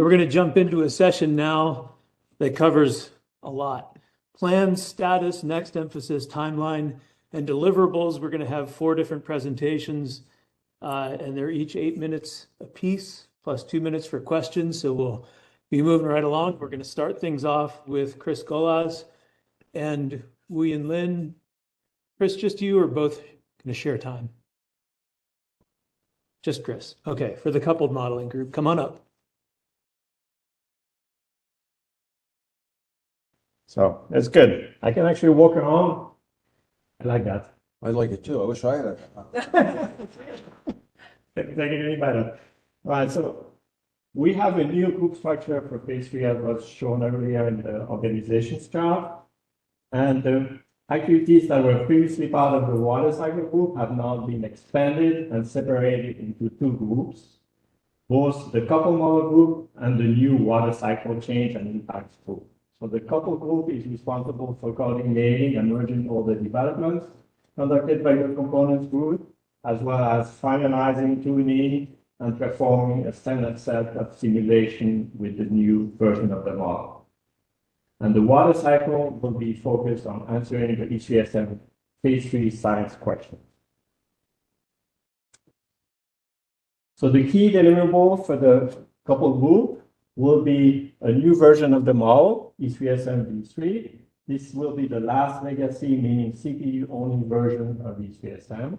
So we're going to jump into a session now that covers a lot. Plans, status, next emphasis, timeline, and deliverables. We're going to have 4 different presentations, and they're each 8 minutes apiece, plus 2 minutes for questions. So we'll be moving right along. We're going to start things off with Chris Golaz and Woo-Yin Lin. Chris, just you or both going to share time? Just Chris. Okay, for the coupled modeling group, come on up. So that's good. I can actually walk around. I like that. I like it too. I wish I had it. Make it any better. All right, so we have a new group structure for phase 3 as was shown earlier in the organizations chart. And the activities that were previously part of the Watercycle group have now been expanded and separated into 2 groups, both the couple model group and the new Watercycle change and impacts group. So the couple group is responsible for coordinating and merging all the developments conducted by the components group, as well as finalizing, tuning, and performing a standard set of simulation with the new version of the model. And the Watercycle will be focused on answering the E3SM phase 3 science questions. So the key deliverable for the couple group will be a new version of the model, E3SM v3. This will be the last legacy, meaning CPU-only version of E3SM.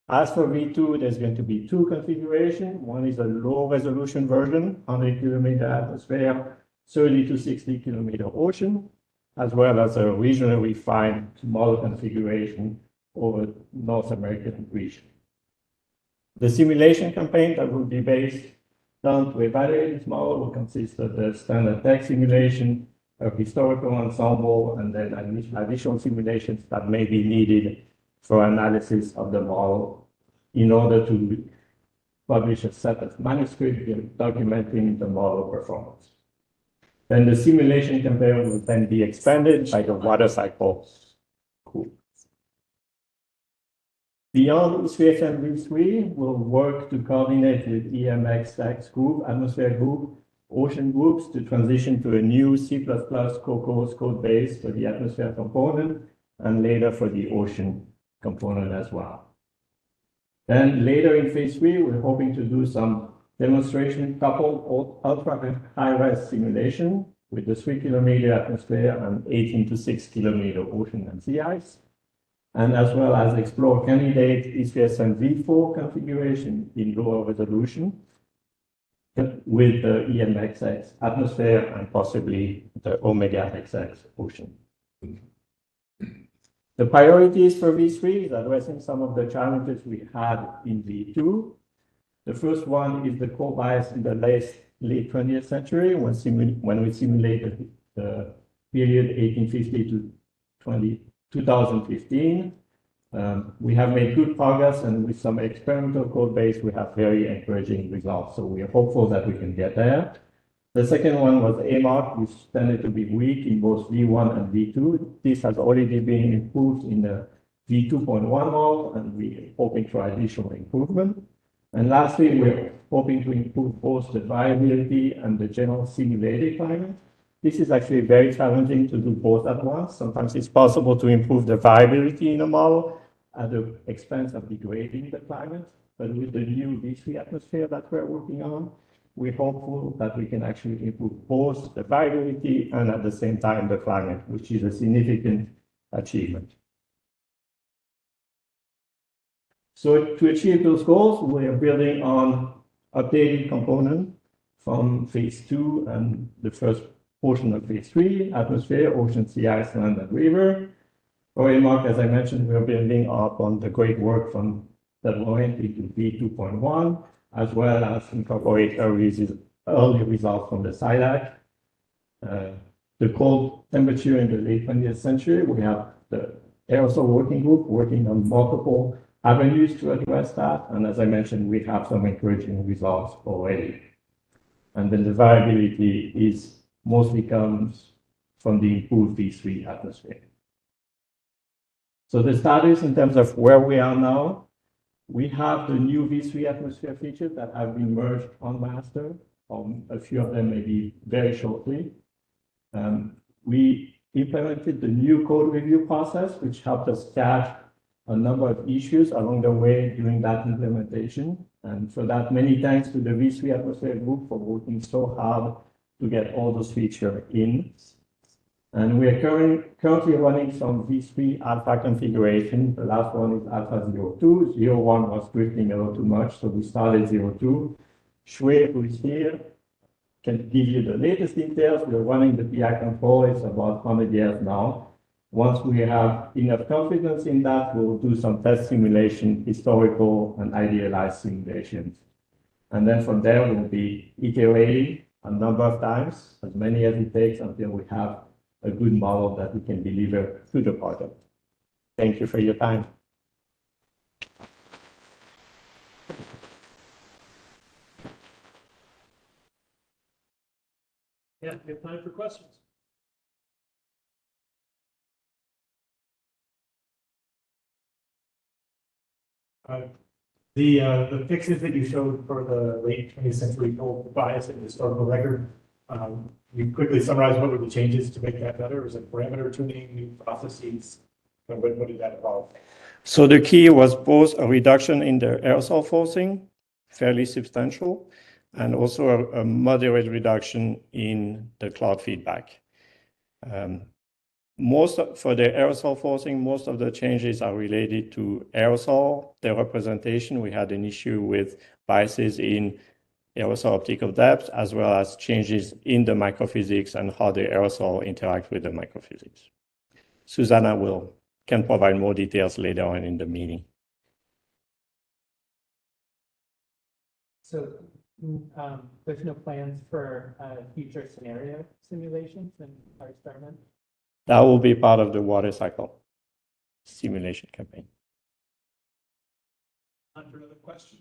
As for V2, there's going to be 2 configurations. One is a low-resolution version, 100 kilometer atmosphere, 30 to 60 kilometer ocean, as well as a regionally refined model configuration over North American region. The simulation campaign that will be based on to evaluate this model will consist of the standard text simulation, a historical ensemble, and then additional simulations that may be needed for analysis of the model in order to publish a set of manuscripts documenting the model performance. Then the simulation campaign will then be expanded by the Watercycle group. Beyond E3SM v3, we'll work to coordinate with AMOC group, atmosphere group, ocean groups to transition to a new C++ COCOS code base for the atmosphere component and later for the ocean component as well. Then later in phase 3, we're hoping to do some demonstration coupled ultra high-res simulation with the 3 kilometer atmosphere and 18 to 6 kilometer ocean and sea ice, and as well as explore candidate E3SM v4 configuration in lower resolution with the EMXX atmosphere and possibly the Omega XX ocean. The priorities for V3 is addressing some of the challenges we had in V2. The first one is the core bias in the late 20th century when we simulated the period 1850 to 2015. We have made good progress, and with some experimental code base, we have very encouraging results. So we are hopeful that we can get there. The second one was AMOC, which tended to be weak in both V1 and V2. This has already been improved in the V2.1 model, and we're hoping for additional improvement. And lastly, we're hoping to improve both the viability and the general simulated climate. This is actually very challenging to do both at once. Sometimes it's possible to improve the viability in a model at the expense of degrading the climate. But with the new V3 atmosphere that we're working on, we're hopeful that we can actually improve both the viability and at the same time the climate, which is a significant achievement. So to achieve those goals, we are building on updated component from phase 2 and the first portion of phase 3, atmosphere, ocean, sea, ice, land, and river. For AMOC, as I mentioned, we're building up on the great work from that went into V2.1, as well as incorporate early results from the SIDAC. The cold temperature in the late 20th century, we have the Aerosol working group working on multiple avenues to address that. And as I mentioned, we have some encouraging results already. And then the variability is mostly comes from the improved V3 atmosphere. So the status in terms of where we are now, we have the new V3 atmosphere features that have been merged on master. a few of them maybe very shortly. We implemented the new code review process, which helped us catch a number of issues along the way during that implementation. And for that, many thanks to the V3 atmosphere group for working so hard to get all those features in. And we are currently running some V3 alpha configuration. The last one is alpha 02. 01 was drifting a little too much, so we started 02. Shui, who is here, can give you the latest details. We're running the PI control. It's about 100 years now. Once we have enough confidence in that, we'll do some test simulation, historical and idealized simulations. And then from there, we'll be iterating a number of times, as many as it takes until we have a good model that we can deliver to the project. Thank you for your time. Yeah, we have time for questions. The fixes that you showed for the late 20th century old bias and historical record, you quickly summarize what were the changes to make that better? Was it parameter tuning, new processes? What did that involve? So the key was both a reduction in the aerosol forcing, fairly substantial, and also a moderate reduction in the cloud feedback. For the aerosol forcing, most of the changes are related to aerosol, the representation. We had an issue with biases in aerosol optical depth, as well as changes in the microphysics and how the aerosol interact with the microphysics. Susannah can provide more details later on in the meeting. So there's no plans for future scenario simulations in our experiment? That will be part of the Watercycle simulation campaign. Time for another question.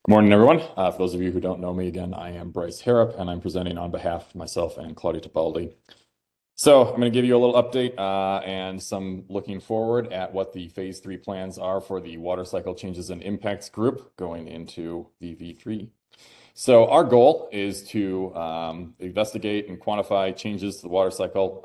Good morning, everyone. For those of you who don't know me, again, I am Bryce Harrop, and I'm presenting on behalf of myself and Claudia Tibaldi. So I'm going to give you a little update and some looking forward at what the phase 3 plans are for the water cycle changes and impacts group going into the V3. So our goal is to investigate and quantify changes to the water cycle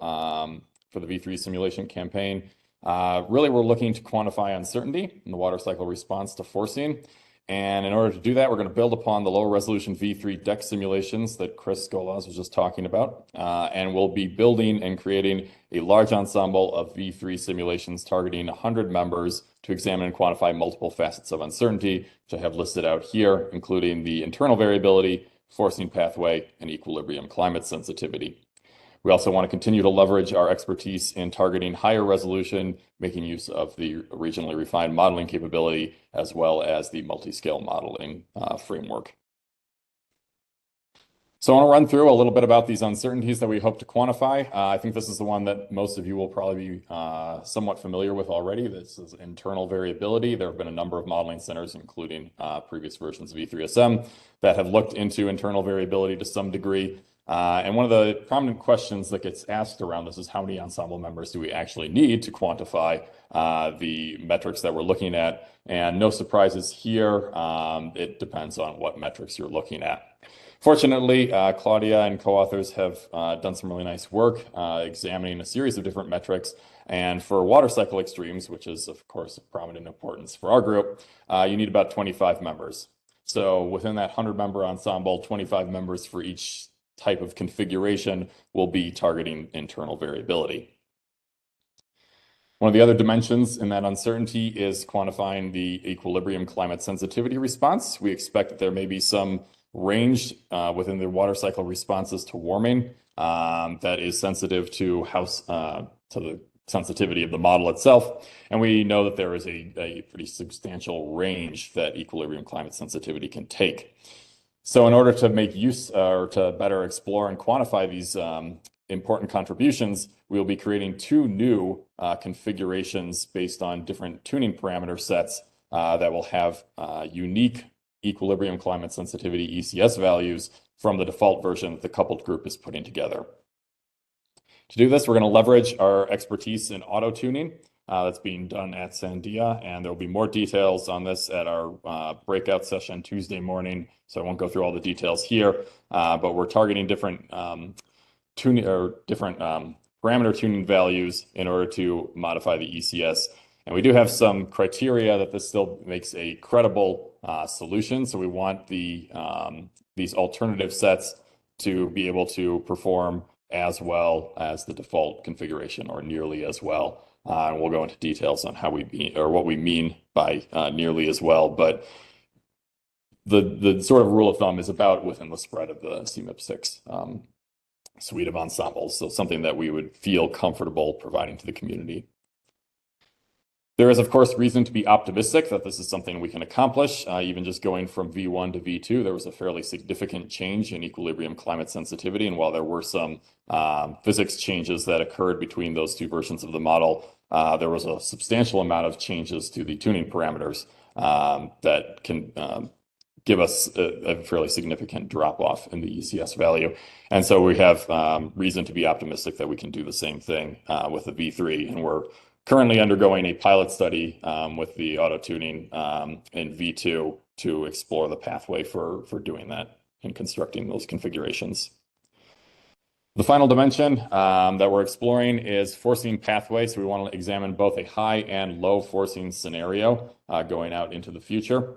for the V3 simulation campaign. Really, we're looking to quantify uncertainty in the water cycle response to forcing. And in order to do that, we're going to build upon the low resolution V3 deck simulations that Chris Golaz was just talking about. And we'll be building and creating a large ensemble of V3 simulations targeting 100 members to examine and quantify multiple facets of uncertainty, which I have listed out here, including the internal variability, forcing pathway, and equilibrium climate sensitivity. We also want to continue to leverage our expertise in targeting higher resolution, making use of the regionally refined modeling capability, as well as the multi-scale modeling framework. So I want to run through a little bit about these uncertainties that we hope to quantify. I think this is the one that most of you will probably be somewhat familiar with already. This is internal variability. There have been a number of modeling centers, including previous versions of E3SM, that have looked into internal variability to some degree. And one of the prominent questions that gets asked around this is how many ensemble members do we actually need to quantify the metrics that we're looking at? And no surprises here. It depends on what metrics you're looking at. Fortunately, Claudia and co-authors have done some really nice work examining a series of different metrics. And for water cycle extremes, which is, of course, of prominent importance for our group, you need about 25 members. So within that 100-member ensemble, 25 members for each type of configuration will be targeting internal variability. One of the other dimensions in that uncertainty is quantifying the equilibrium climate sensitivity response. We expect that there may be some range within the water cycle responses to warming that is sensitive to the sensitivity of the model itself. And we know that there is a pretty substantial range that equilibrium climate sensitivity can take. So in order to make use or to better explore and quantify these important contributions, we'll be creating two new configurations based on different tuning parameter sets that will have unique equilibrium climate sensitivity ECS values from the default version that the coupled group is putting together. To do this, we're going to leverage our expertise in auto tuning that's being done at Sandia, and there will be more details on this at our breakout session Tuesday morning. So I won't go through all the details here, but we're targeting different parameter tuning values in order to modify the ECS. And we do have some criteria that this still makes a credible solution. So we want these alternative sets to be able to perform as well as the default configuration, or nearly as well. And we'll go into details on how what we mean by nearly as well. But the sort of rule of thumb is about within the spread of the CMIP6 suite of ensembles. So something that we would feel comfortable providing to the community. There is, of course, reason to be optimistic that this is something we can accomplish. Even just going from V1 to V2, there was a fairly significant change in equilibrium climate sensitivity. And while there were some physics changes that occurred between those two versions of the model, there was a substantial amount of changes to the tuning parameters that can give us a fairly significant drop-off in the ECS value. And so we have reason to be optimistic that we can do the same thing with the V3. And we're currently undergoing a pilot study with the auto tuning in V2 to explore the pathway for doing that and constructing those configurations. The final dimension that we're exploring is forcing pathway. So we want to examine both a high and low forcing scenario going out into the future.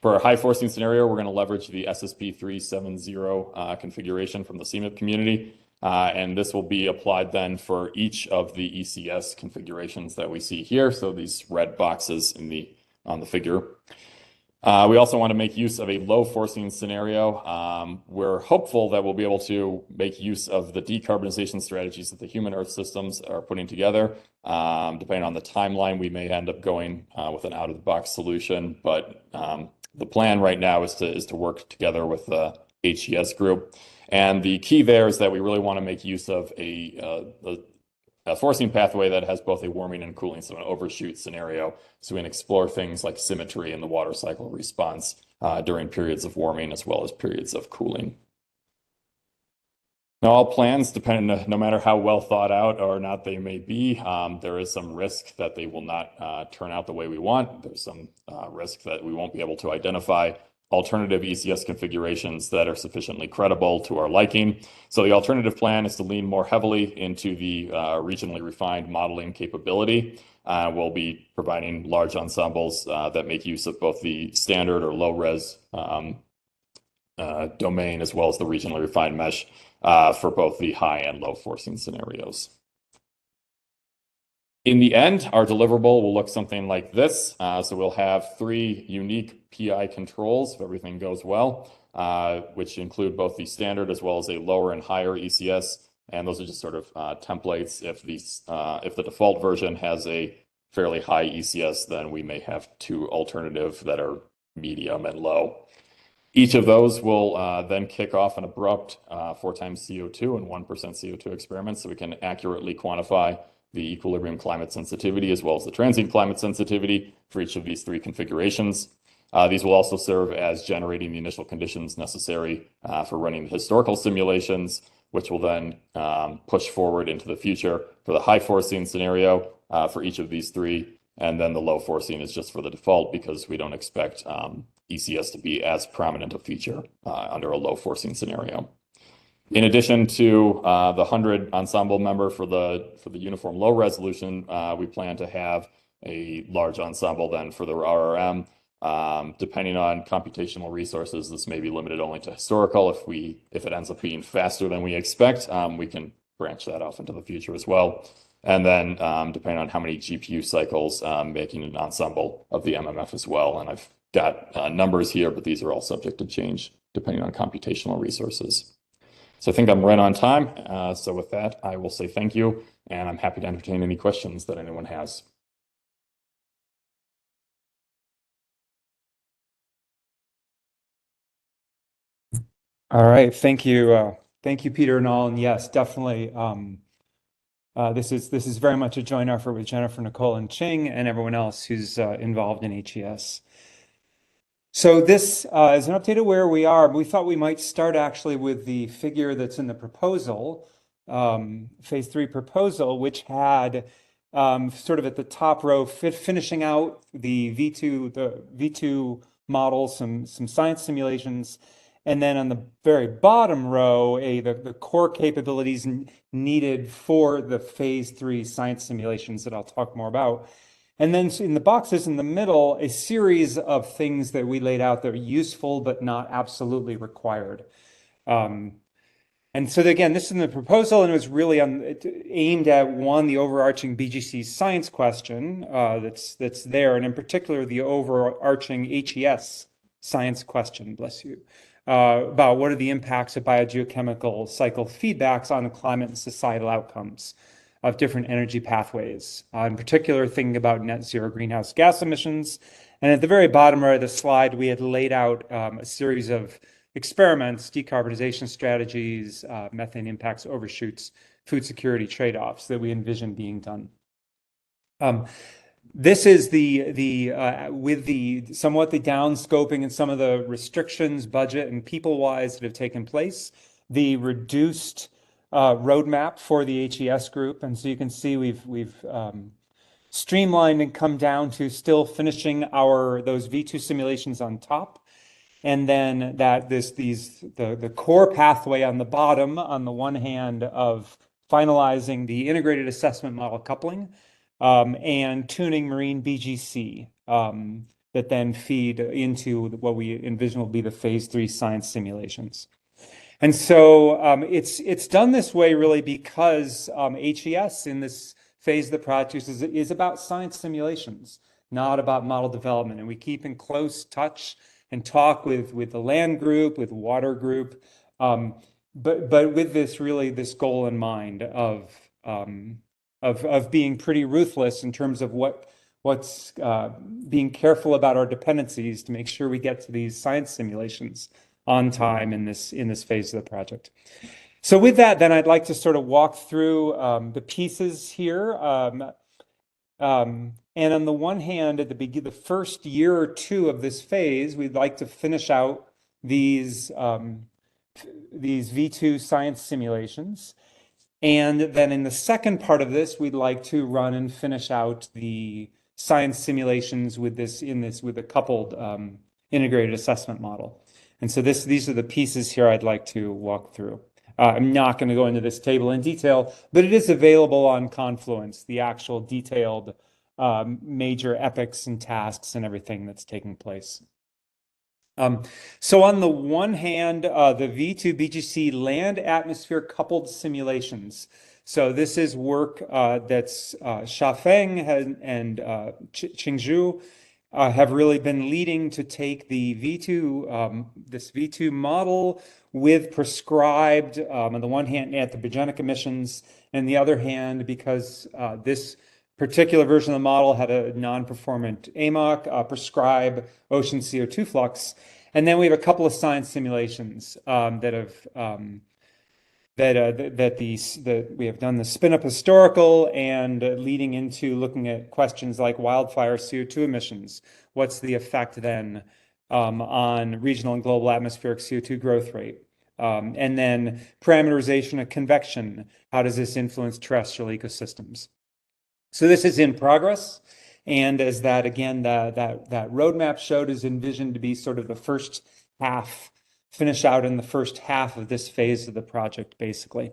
For our high forcing scenario, we're going to leverage the SSP370 configuration from the CMIP community. And this will be applied then for each of the ECS configurations that we see here. So these red boxes on the figure. We also want to make use of a low forcing scenario. We're hopeful that we'll be able to make use of the decarbonization strategies that the human Earth systems are putting together. Depending on the timeline, we may end up going with an out-of-the-box solution. But the plan right now is to work together with the HES group. And the key there is that we really want to make use of a forcing pathway that has both a warming and cooling, so an overshoot scenario. So we can explore things like symmetry in the water cycle response during periods of warming as well as periods of cooling. Now, all plans, no matter how well thought out or not they may be, there is some risk that they will not turn out the way we want. There's some risk that we won't be able to identify alternative ECS configurations that are sufficiently credible to our liking. So the alternative plan is to lean more heavily into the regionally refined modeling capability. We'll be providing large ensembles that make use of both the standard or low-res domain as well as the regionally refined mesh for both the high and low forcing scenarios. In the end, our deliverable will look something like this. So we'll have 3 unique PI controls if everything goes well, which include both the standard as well as a lower and higher ECS. And those are just sort of templates. If the default version has a fairly high ECS, then we may have 2 alternative that are medium and low. Each of those will then kick off an abrupt 4 times CO2 and 1% CO2 experiment, so we can accurately quantify the equilibrium climate sensitivity as well as the transient climate sensitivity for each of these 3 configurations. These will also serve as generating the initial conditions necessary for running the historical simulations, which will then push forward into the future for the high forcing scenario for each of these 3. And then the low forcing is just for the default because we don't expect ECS to be as prominent a feature under a low forcing scenario. In addition to the 100 ensemble member for the uniform low resolution, we plan to have a large ensemble then for the RRM. Depending on computational resources, this may be limited only to historical. If it ends up being faster than we expect, we can branch that off into the future as well. And then depending on how many GPU cycles, making an ensemble of the MMF as well. And I've got numbers here, but these are all subject to change depending on computational resources. So I think I'm right on time. So with that, I will say thank you, and I'm happy to entertain any questions that anyone has. All right, thank you, Thank you, Peter and all. And yes, definitely. This is very much a joint effort with Jennifer, Nicole, and Ching, and everyone else who's involved in HES. So this is an update of where we are. We thought we might start actually with the figure that's in the proposal, phase 3 proposal, which had sort of at the top row finishing out the V2 model, some science simulations. And then on the very bottom row, the core capabilities needed for the phase 3 science simulations that I'll talk more about. And then in the boxes in the middle, a series of things that we laid out that are useful but not absolutely required. And so again, this is in the proposal, and it was really aimed at the overarching BGC science question that's there, and in particular the overarching HES science question. Bless you. About what are the impacts of biogeochemical cycle feedbacks on the climate and societal outcomes of different energy pathways, in particular thinking about net zero greenhouse gas emissions. And at the very bottom right of the slide, we had laid out a series of experiments, decarbonization strategies, methane impacts, overshoots, food security trade-offs that we envision being done. This is with the somewhat the downscoping and some of the restrictions, budget and people-wise that have taken place, the reduced roadmap for the HES group. And so you can see we've streamlined and come down to still finishing those V2 simulations on top. And then the core pathway on the bottom, on the one hand, of finalizing the integrated assessment model coupling, and tuning marine BGC that then feed into what we envision will be the phase 3 science simulations. And so it's done this way really because HES in this phase of the project is about science simulations, not about model development. And we keep in close touch and talk with the land group, with water group, but with this goal in mind of being pretty ruthless in terms of what's being careful about our dependencies to make sure we get to these science simulations on time in this phase of the project. So with that, then I'd like to sort of walk through the pieces here. And on the one hand, at the first year or two of this phase, we'd like to finish out these V2 science simulations. And then in the second part of this, we'd like to run and finish out the science simulations with a coupled integrated assessment model. And so these are the pieces here I'd like to walk through. I'm not going to go into this table in detail, but it is available on Confluence, the actual detailed major epics and tasks and everything that's taking place. So on the one hand, the V2 BGC land atmosphere coupled simulations. So this is work that's Shaocheng and Qingzhu have really been leading to take the V2, this V2 model with prescribed, on the one hand, anthropogenic emissions, and the other hand, because this particular version of the model had a non-performant AMOC, prescribe ocean CO2 flux. And then we have a couple of science simulations that we have done the spin-up historical and leading into looking at questions like wildfire CO2 emissions. What's the effect then on regional and global atmospheric CO2 growth rate? And then parameterization of convection. How does this influence terrestrial ecosystems? So this is in progress. And as that roadmap showed, is envisioned to be sort of the first half, finish out in the first half of this phase of the project, basically.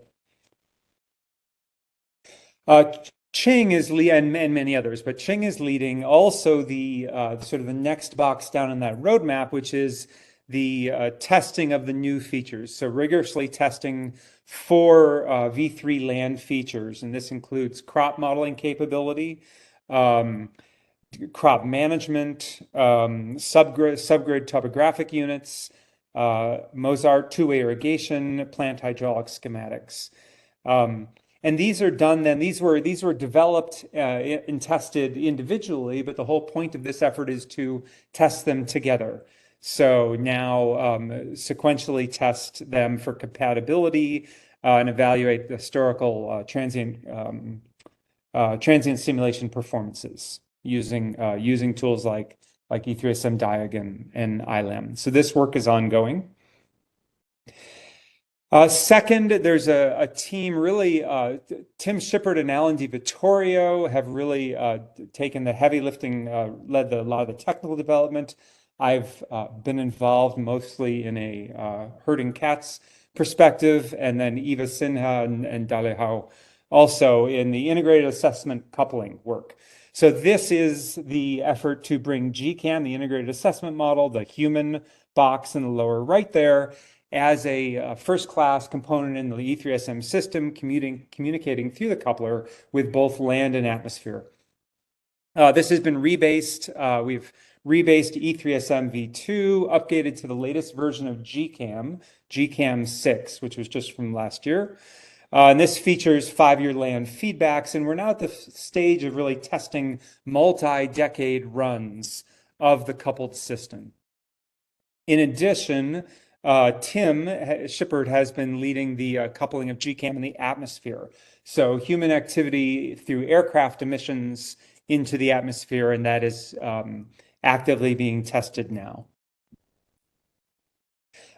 Ching is and many others, but Ching is leading also the sort of the next box down in that roadmap, which is the testing of the new features. So rigorously testing for V3 land features, and this includes crop modeling capability, crop management, subgrid topographic units, Mozart two-way irrigation, plant hydraulic schematics. And these are done then, these were developed and tested individually, but the whole point of this effort is to test them together. So now sequentially test them for compatibility and evaluate the historical transient simulation performances using tools like E3SM Diag and ILAM. So this work is ongoing. Second, there's a team really, Tim Shippert and Alan DiVittorio have really taken the heavy lifting, led a lot of the technical development. I've been involved mostly in a herding cats perspective, and then Eva Sinha and Dale Hao also in the integrated assessment coupling work. So this is the effort to bring GCAM, the integrated assessment model, the human box in the lower right there, as a first-class component in the E3SM system, communicating through the coupler with both land and atmosphere. This has been rebased. We've rebased E3SM v2, updated to the latest version of GCAM 6, which was just from last year. And this features 5-year land feedbacks, and we're now at the stage of really testing multi-decade runs of the coupled system. In addition, Tim Shippert has been leading the coupling of GCAM in the atmosphere. So human activity through aircraft emissions into the atmosphere, and that is actively being tested now.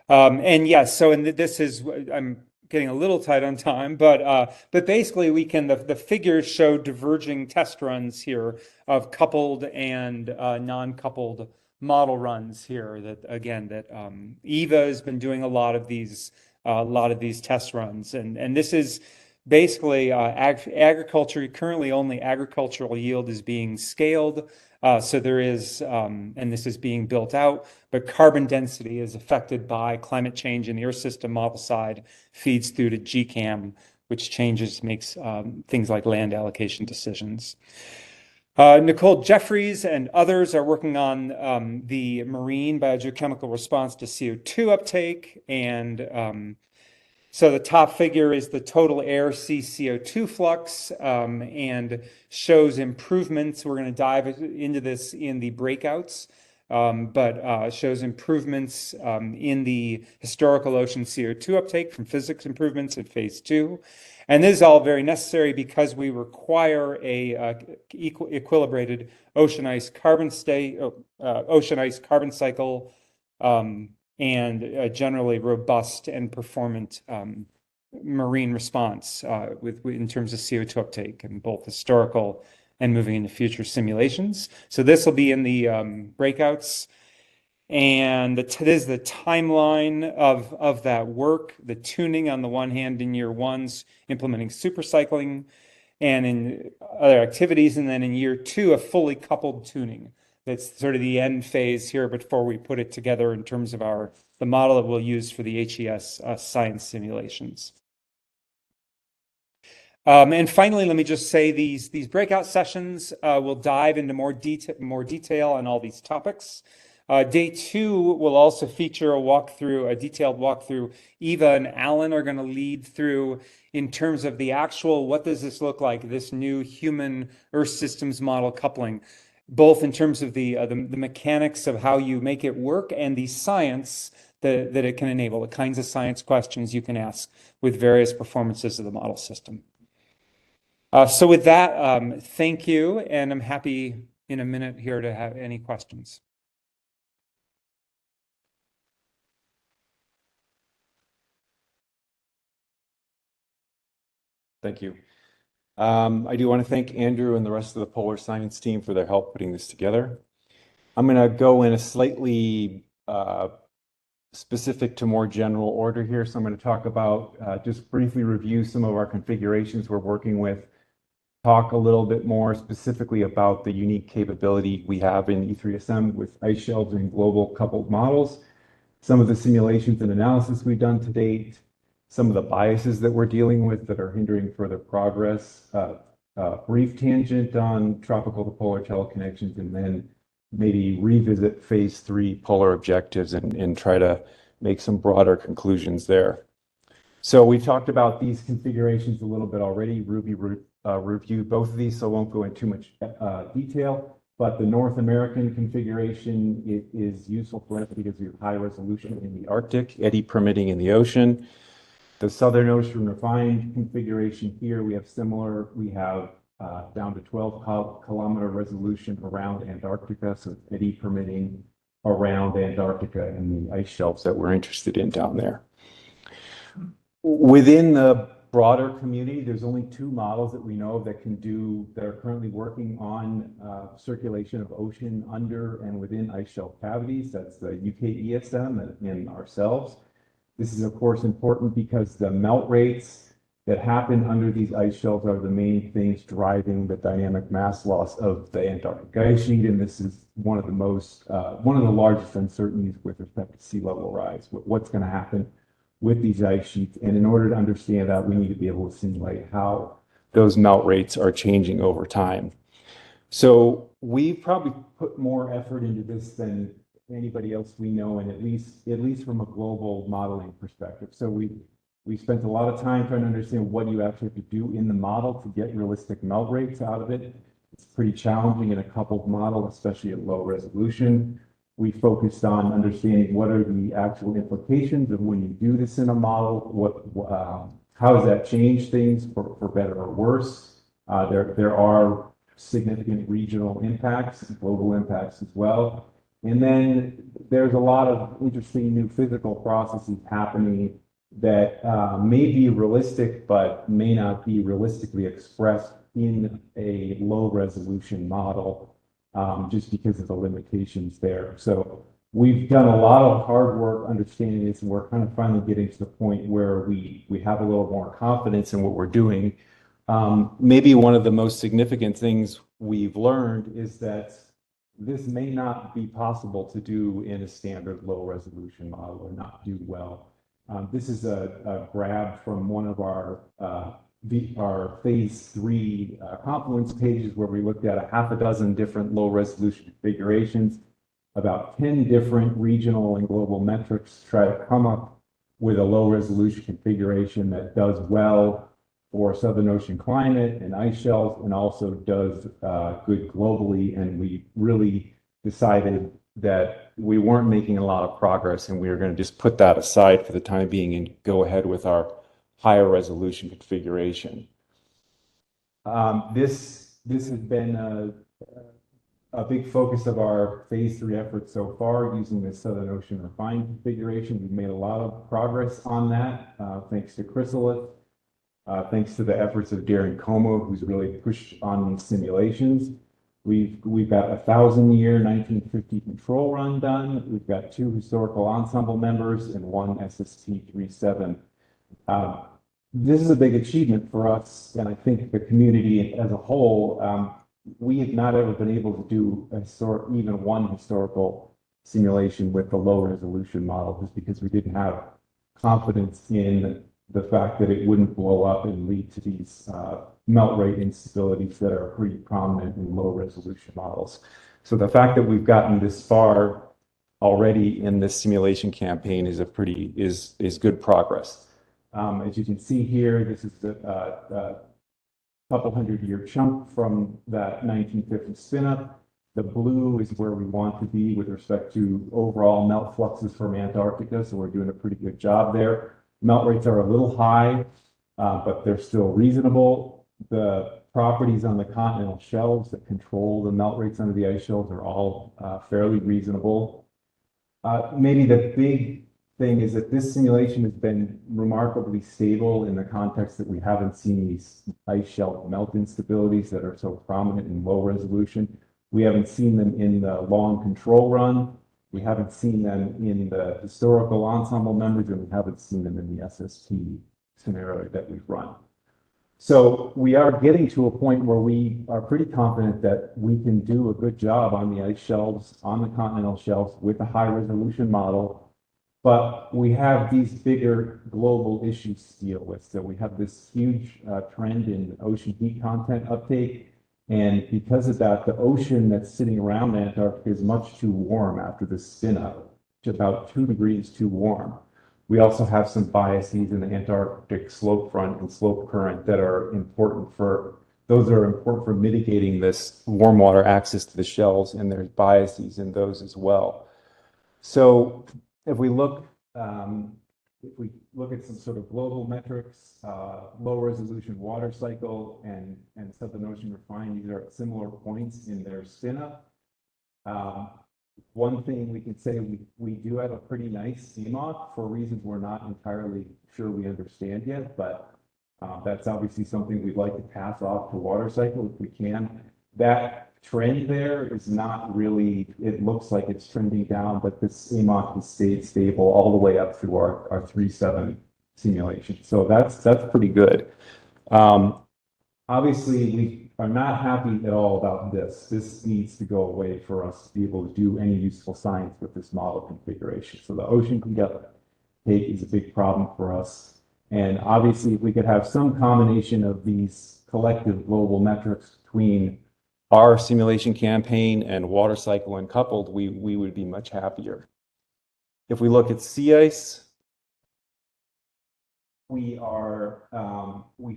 And yes, so this is, I'm getting a little tight on time, but basically we can, the figures show diverging test runs here of coupled and non-coupled model runs here that again that Eva has been doing a lot of these test runs, and this is basically agriculture. Currently only agricultural yield is being scaled, so there is and this is being built out, but carbon density is affected by climate change, and the Earth system model side feeds through to GCAM, which makes things like land allocation decisions. Nicole Jeffries and others are working on the marine biogeochemical response to CO2 uptake. And so the top figure is the total air CO2 flux and shows improvements. We're going to dive into this in the breakouts, but shows improvements in the historical ocean CO2 uptake from physics improvements in phase 2. And this is all very necessary because we require a equilibrated ocean ice carbon cycle and a generally robust and performant marine response in terms of CO2 uptake in both historical and moving into future simulations. So this will be in the breakouts. And this is the timeline of that work, the tuning on the one hand in year 1's implementing supercycling and in other activities. And then in year 2, a fully coupled tuning. That's sort of the end phase here before we put it together in terms of the model that we'll use for the HES science simulations. And finally, let me just say these breakout sessions will dive into more detail on all these topics. Day 2 will also feature a detailed walkthrough. Eva and Alan are going to lead through in terms of the actual, what does this look like, this new human Earth systems model coupling, both in terms of the mechanics of how you make it work and the science that it can enable, the kinds of science questions you can ask with various performances of the model system. So with that, thank you, and I'm happy in a minute here to have any questions. Thank you. I do want to thank Andrew and the rest of the Polar Science team for their help putting this together. I'm going to go in a slightly specific to more general order here. So I'm going to talk about, just briefly review some of our configurations we're working with, talk a little bit more specifically about the unique capability we have in E3SM with ice shelves and global coupled models, some of the simulations and analysis we've done to date, some of the biases that we're dealing with that are hindering further progress, brief tangent on tropical to polar teleconnections, and then maybe revisit phase 3 polar objectives and try to make some broader conclusions there. So we talked about these configurations a little bit already. Ruby reviewed both of these, so I won't go into too much detail. But the North American configuration is useful for us because we have high resolution in the Arctic, eddy permitting in the ocean. The Southern Ocean refined configuration here, we have similar, we have down to 12 kilometer resolution around Antarctica, so eddy permitting around Antarctica and the ice shelves that we're interested in down there. Within the broader community, there's only 2 models that we know of that are currently working on circulation of ocean under and within ice shelf cavities. That's the E3SM and ourselves. This is, of course, important because the melt rates that happen under these ice shelves are the main things driving the dynamic mass loss of the Antarctic ice sheet. And this is one of the largest uncertainties with respect to sea level rise. What's going to happen with these ice sheets? And in order to understand that, we need to be able to simulate how those melt rates are changing over time. So we've probably put more effort into this than anybody else we know, and at least from a global modeling perspective. So we spent a lot of time trying to understand what you actually have to do in the model to get realistic melt rates out of it. It's pretty challenging in a coupled model, especially at low resolution. We focused on understanding what are the actual implications of when you do this in a model, how does that change things for better or worse? There are significant regional impacts, global impacts as well. And then there's a lot of interesting new physical processes happening that may be realistic, but may not be realistically expressed in a low resolution model, just because of the limitations there. So we've done a lot of hard work understanding this, and we're kind of finally getting to the point where we have a little more confidence in what we're doing. Maybe one of the most significant things we've learned is that this may not be possible to do in a standard low resolution model or not do well. This is a grab from one of our phase 3 confluence pages where we looked at a half a dozen different low resolution configurations, about 10 different regional and global metrics to try to come up with a low resolution configuration that does well for Southern Ocean climate and ice shelves, and also does good globally. And we really decided that we weren't making a lot of progress, and we were going to just put that aside for the time being and go ahead with our higher resolution configuration. This has been a big focus of our phase 3 effort so far, using the Southern Ocean refined configuration. We've made a lot of progress on that, thanks to Chrysalis. Thanks to the efforts of Darren Como, who's really pushed on these simulations. We've got a 1,000-year 1950 control run done. We've got 2 historical ensemble members and 1 SST-37. This is a big achievement for us, and I think the community as a whole. We have not ever been able to do even one historical simulation with the low resolution model, just because we didn't have confidence in the fact that it wouldn't blow up and lead to these melt rate instabilities that are pretty prominent in low resolution models. So the fact that we've gotten this far already in this simulation campaign is is good progress. As you can see here, this is a couple 100-year chunk from that 1950 spin-up. The blue is where we want to be with respect to overall melt fluxes from Antarctica, so we're doing a pretty good job there. Melt rates are a little high, but they're still reasonable. The properties on the continental shelves that control the melt rates under the ice shelves are all fairly reasonable. Maybe the big thing is that this simulation has been remarkably stable in the context that we haven't seen these ice shelf melt instabilities that are so prominent in low resolution. We haven't seen them in the long control run. We haven't seen them in the historical ensemble members, and we haven't seen them in the SST scenario that we've run. So we are getting to a point where we are pretty confident that we can do a good job on the ice shelves, on the continental shelves with a high resolution model, but we have these bigger global issues to deal with. So we have this huge trend in ocean heat content uptake. And because of that, the ocean that's sitting around Antarctica is much too warm after the spin-up, to about 2 degrees too warm. We also have some biases in the Antarctic slope front and slope current that are important for those are important for mitigating this warm water access to the shells, and there's biases in those as well. So if we look at some sort of global metrics, low resolution water cycle and Southern Ocean refined, these are at similar points in their spin-up. One thing we can say, we do have a pretty nice AMOC for reasons we're not entirely sure we understand yet, but that's obviously something we'd like to pass off to Watercycle if we can. That trend there is not really, it looks like it's trending down, but this AMOC has stayed stable all the way up through our 3.7 simulation. So that's pretty good. Obviously, we are not happy at all about this. This needs to go away for us to be able to do any useful science with this model configuration. So the ocean take is a big problem for us. And obviously, if we could have some combination of these collective global metrics between our simulation campaign and Watercycle and coupled, we would be much happier. If we look at sea ice, we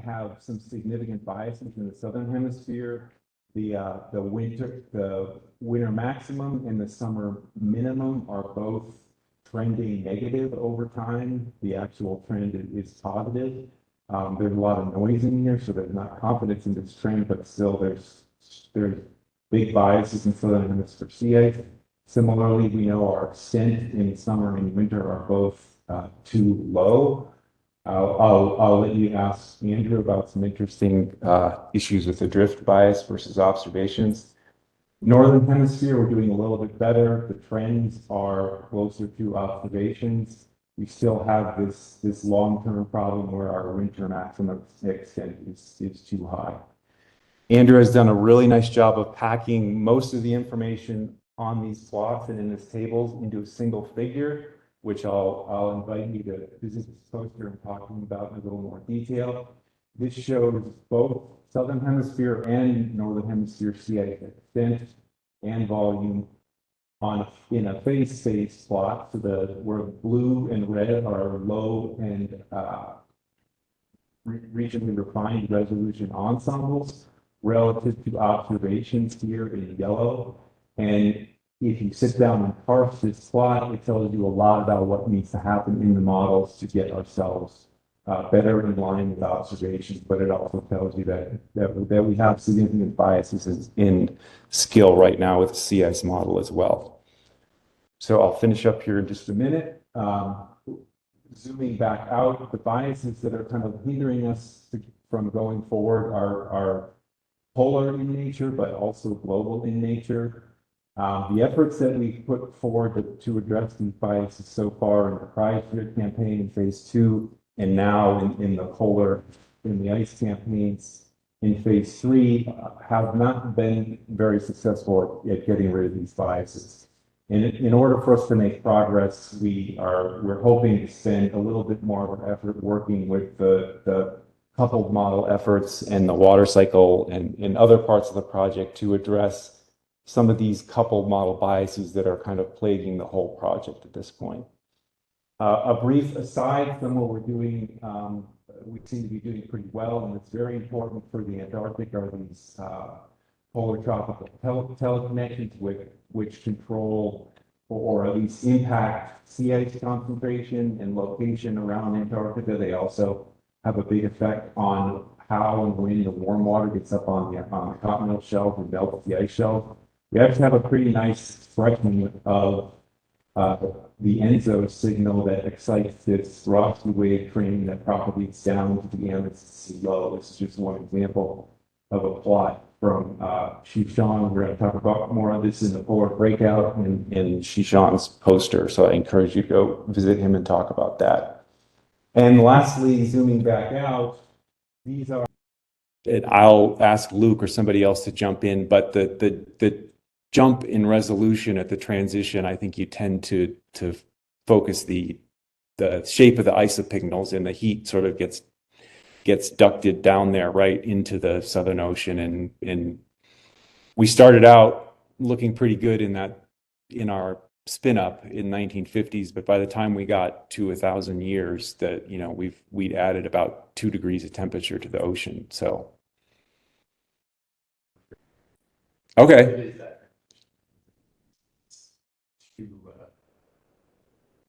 have some significant biases in the southern hemisphere. The winter maximum and the summer minimum are both trending negative over time. The actual trend is positive. There's a lot of noise in here, so there's not confidence in this trend, but still there's big biases in southern hemisphere sea ice. Similarly, we know our extent in summer and winter are both too low. I'll let you ask Andrew about some interesting issues with the drift bias versus observations. Northern hemisphere, we're doing a little bit better. The trends are closer to observations. We still have this long-term problem where our winter maximum extent is too high. Andrew has done a really nice job of packing most of the information on these plots and in this tables into a single figure, which I'll invite you to visit this poster and talking about in a little more detail. This shows both southern hemisphere and northern hemisphere sea ice extent and volume in a phase space plot. So where blue and red are low and regionally refined resolution ensembles relative to observations here in yellow. And if you sit down and parse this plot, it tells you a lot about what needs to happen in the models to get ourselves better in line with observations, but it also tells you that we have significant biases in skill right now with the sea ice model as well. So I'll finish up here in just a minute. Zooming back out, the biases that are kind of hindering us from going forward are polar in nature, but also global in nature. The efforts that we've put forward to address these biases so far in the cryosphere campaign in phase 2, and now in the ice campaigns in phase 3, have not been very successful at getting rid of these biases. And in order for us to make progress, we're hoping to spend a little bit more of our effort working with the coupled model efforts and the Watercycle and other parts of the project to address some of these coupled model biases that are kind of plaguing the whole project at this point. A brief aside from what we're doing, we seem to be doing pretty well, and it's very important for the Antarctic are these polar tropical teleconnections which control or at least impact sea ice concentration and location around Antarctica. They also have a big effect on how and when the warm water gets up on the continental shelf and melts the ice shelf. We actually have a pretty nice expression of the ENSO signal that excites this Rossby wave train that propagates down to the Amethyst Sea low. This is just one example of a plot from Shaocheng. We're going to talk about more of this in the polar breakout in Shaocheng's poster. So I encourage you to go visit him and talk about that. And lastly, zooming back out, these are. And I'll ask Luke or somebody else to jump in, but the jump in resolution at the transition, I think you tend to focus the shape of the isopycnals, and the heat sort of gets ducted down there right into the Southern Ocean. And we started out looking pretty good in our spin up in 1950s, but by the time we got to 1,000 years, that we'd added about 2 degrees of temperature to the ocean. So Okay. It is that.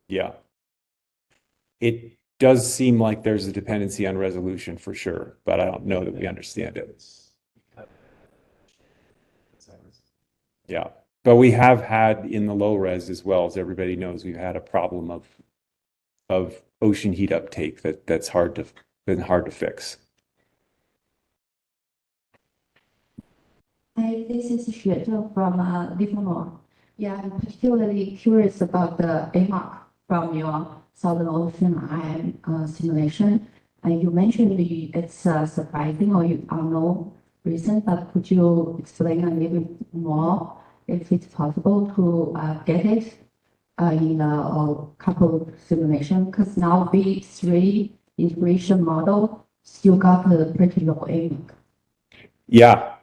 Yeah. It does seem like there's a dependency on resolution for sure, but I don't know that we understand it. Yeah. But we have had in the low res as well, as everybody knows, we've had a problem of ocean heat uptake that's been hard to fix. Hi, this is Xuezheng from Livermore. Yeah, I'm particularly curious about the AMOC from your Southern Ocean IM simulation. And you mentioned it's surprising or you are no reason, but could you explain a little bit more if it's possible to get it in a couple of simulation? Because now V3 integration model still got a pretty low AMOC. Yeah.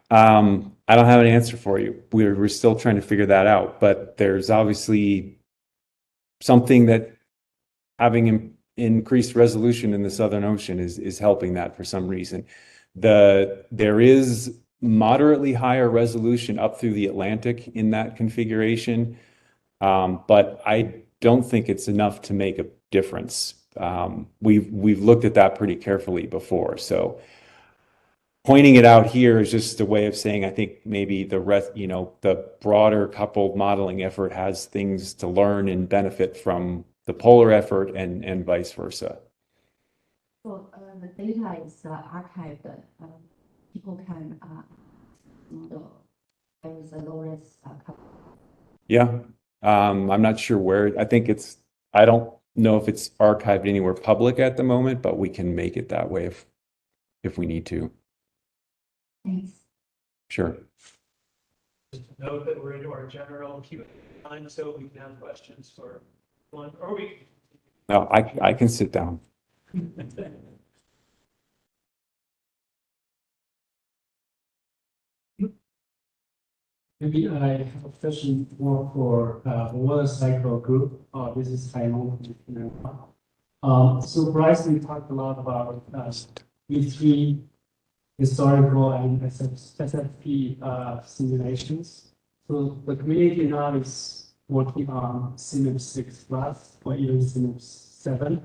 I don't have an answer for you. We're still trying to figure that out, but there's obviously something that having increased resolution in the Southern Ocean is helping that for some reason. There is moderately higher resolution up through the Atlantic in that configuration, but I don't think it's enough to make a difference. We've looked at that pretty carefully before, so pointing it out here is just a way of saying I think maybe the broader coupled modeling effort has things to learn and benefit from the polar effort and vice versa. So the data is archived. People can model. There is a low-res Yeah. I'm not sure where. I don't know if it's archived anywhere public at the moment, but we can make it that way if we need to. Thanks. Sure. Just note that we're into our general Q&A line, so we can have questions for one, or we. No, I can sit down. Maybe I have a question more for the Watercycle group. This is Simon. So Bryce, we talked a lot about V3 historical and SFP simulations. So the community now is working on Simulink 6 Plus or even Simulink 7.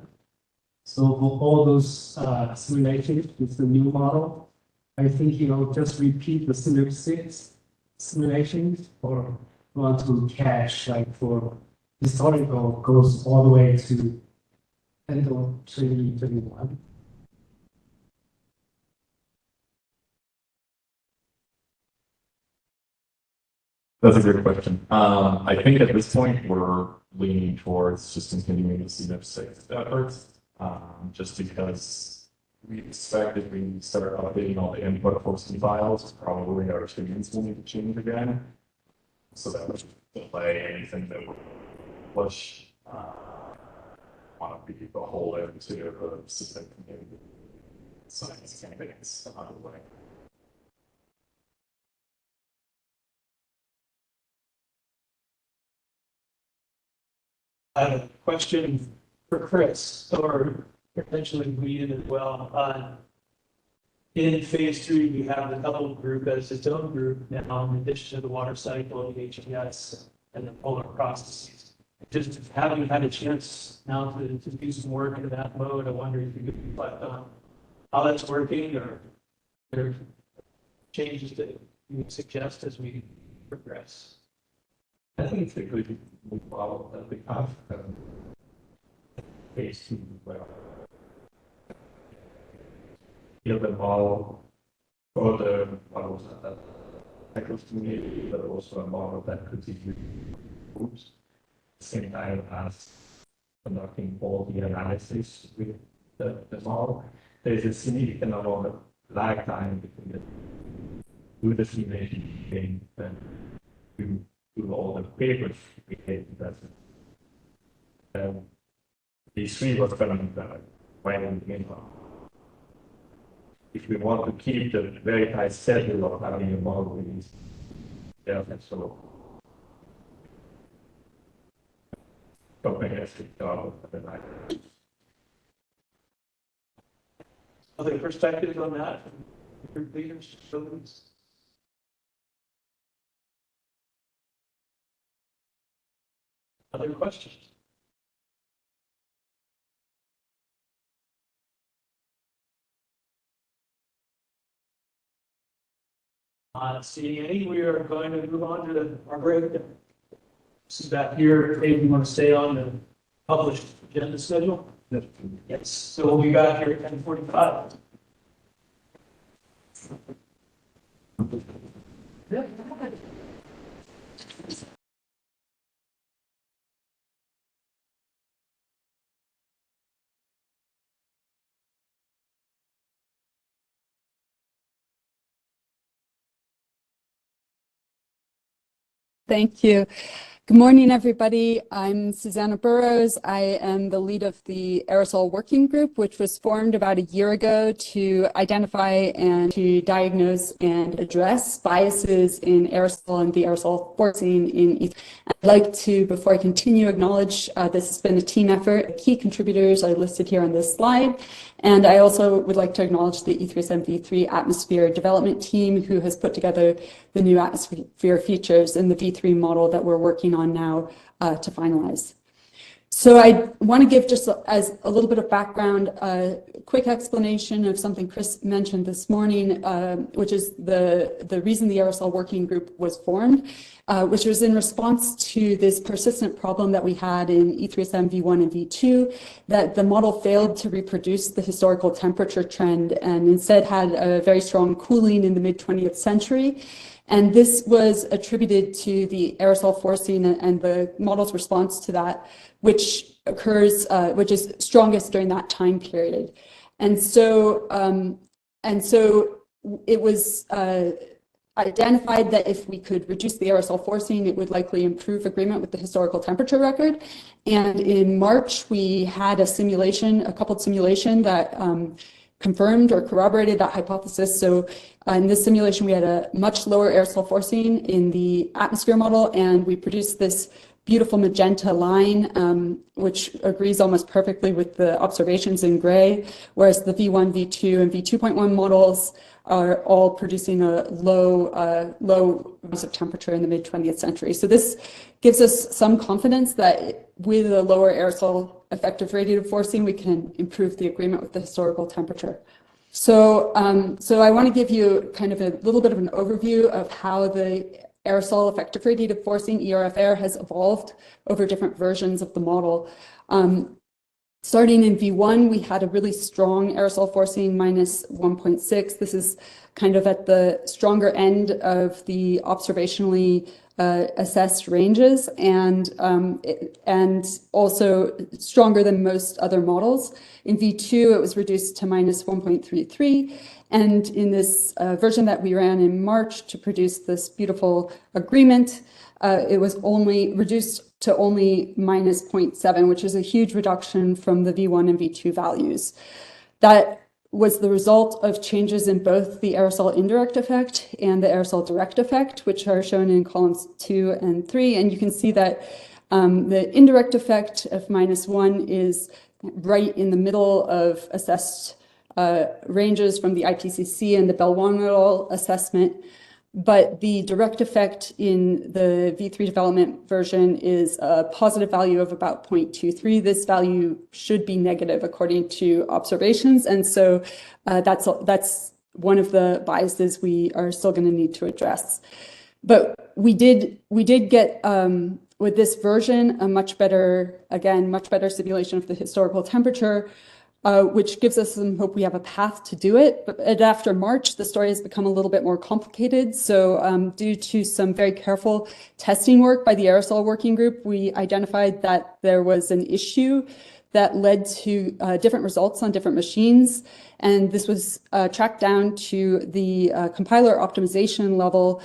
So for all those simulations with the new model, I think just repeat the Simulink 6 simulations or want to cache like for historical goes all the way to end of 2021. That's a great question. I think at this point we're leaning towards just continuing to see those six efforts, just because we expect if we start updating all the input hosting files, probably our students will need to change again. So that would delay anything that would push, want to be beholden to the system community science campaigns on the way. I have a question for Chris, or potentially Guido as well. In phase 3, we have the couple group as its own group now, in addition to the water cycle, the HPS, and the polar processes. Just having had a chance now to do some work in that mode, I wonder if you could reflect on how that's working, or there are changes that you would suggest as we progress. I think it's a good model that we have phase 2 well. The model for the models that cycles community, but also a model that could be used at the same time as conducting all the analysis with the model. There's a significant amount of lag time between do the simulation thing and do all the papers we get present. These three was going to when in the meanwhile. If we want to keep the very high schedule of having a model release, so comprehensive job of the night. Other perspectives on that from your leaders? Other questions? Not seeing any, we are going to move on to our break. This is back here. Dave, you want to stay on the published agenda schedule? Yes. So we'll be back here at 10:45. Thank you. Good morning, everybody. I'm Susannah Burrows. I am the lead of the Aerosol Working Group, which was formed about a year ago to identify and to diagnose and address biases in aerosol and the aerosol forcing in E3. I'd like to, before I continue, acknowledge this has been a team effort. Key contributors are listed here on this slide. And I also would like to acknowledge the E3SM V3 atmosphere development team who has put together the new atmosphere features in the V3 model that we're working on now to finalize. So I want to give, just as a little bit of background, a quick explanation of something Chris mentioned this morning, which is the reason the Aerosol Working Group was formed, which was in response to this persistent problem that we had in E3SM V1 and V2, that the model failed to reproduce the historical temperature trend and instead had a very strong cooling in the mid-20th century. And this was attributed to the aerosol forcing and the model's response to that, which occurs, which is strongest during that time period. And so it was identified that if we could reduce the aerosol forcing, it would likely improve agreement with the historical temperature record. And in March, we had a simulation, a coupled simulation that confirmed or corroborated that hypothesis. So in this simulation, we had a much lower aerosol forcing in the atmosphere model, and we produced this beautiful magenta line, which agrees almost perfectly with the observations in gray, whereas the V1, V2, and V2.1 models are all producing a low rise of temperature in the mid-20th century. So this gives us some confidence that with a lower aerosol effective radiative forcing, we can improve the agreement with the historical temperature. So I want to give you kind of a little bit of an overview of how the aerosol effective radiative forcing, ERFR, has evolved over different versions of the model. Starting in V1, we had a really strong aerosol forcing, minus 1.6. This is kind of at the stronger end of the observationally assessed ranges, and also stronger than most other models. In V2, it was reduced to minus 1.33. And in this version that we ran in March to produce this beautiful agreement, it was only reduced to only minus 0.7, which is a huge reduction from the V1 and V2 values. That was the result of changes in both the aerosol indirect effect and the aerosol direct effect, which are shown in columns 2 and 3. And you can see that the indirect effect of minus 1 is right in the middle of assessed ranges from the IPCC and the Bell-Wangerl assessment. But the direct effect in the V3 development version is a positive value of about 0.23. This value should be negative according to observations. And so that's one of the biases we are still going to need to address. But we did get, with this version, a much better simulation of the historical temperature, which gives us some hope we have a path to do it. But after March, the story has become a little bit more complicated. So due to some very careful testing work by the Aerosol Working Group, we identified that there was an issue that led to different results on different machines. And this was tracked down to the compiler optimization level,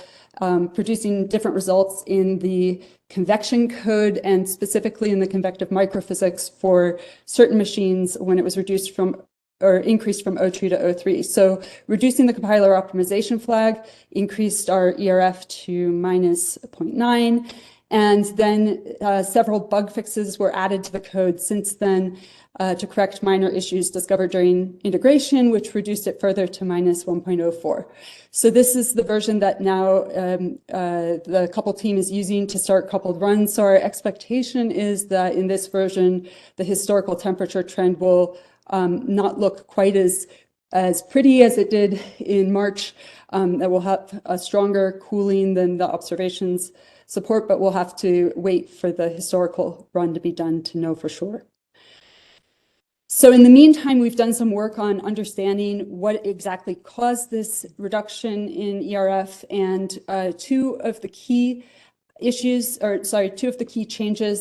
producing different results in the convection code and specifically in the convective microphysics for certain machines when it was reduced from or increased from O2 to O3. So reducing the compiler optimization flag increased our ERF to minus 0.9, And then several bug fixes were added to the code since then to correct minor issues discovered during integration, which reduced it further to minus 1.04. So this is the version that now the couple team is using to start coupled runs. So our expectation is that in this version, the historical temperature trend will not look quite as pretty as it did in March. That will have a stronger cooling than the observations support, but we'll have to wait for the historical run to be done to know for sure. So in the meantime, we've done some work on understanding what exactly caused this reduction in ERF, and two of the key changes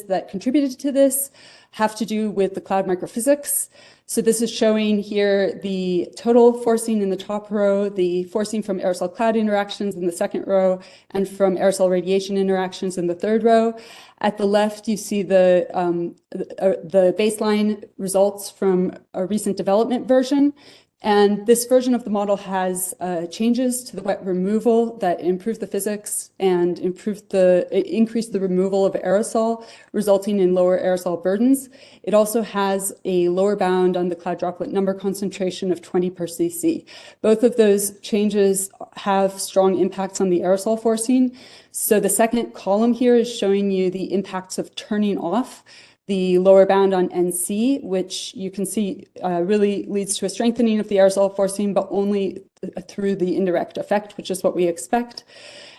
that contributed to this have to do with the cloud microphysics. So this is showing here the total forcing in the top row, the forcing from aerosol cloud interactions in the second row, and from aerosol radiation interactions in the third row. At the left, you see the baseline results from a recent development version. And this version of the model has changes to the wet removal that improve the physics and increase the removal of aerosol, resulting in lower aerosol burdens. It also has a lower bound on the cloud droplet number concentration of 20 per cc. Both of those changes have strong impacts on the aerosol forcing. So the second column here is showing you the impacts of turning off the lower bound on NC, which you can see really leads to a strengthening of the aerosol forcing, but only through the indirect effect, which is what we expect.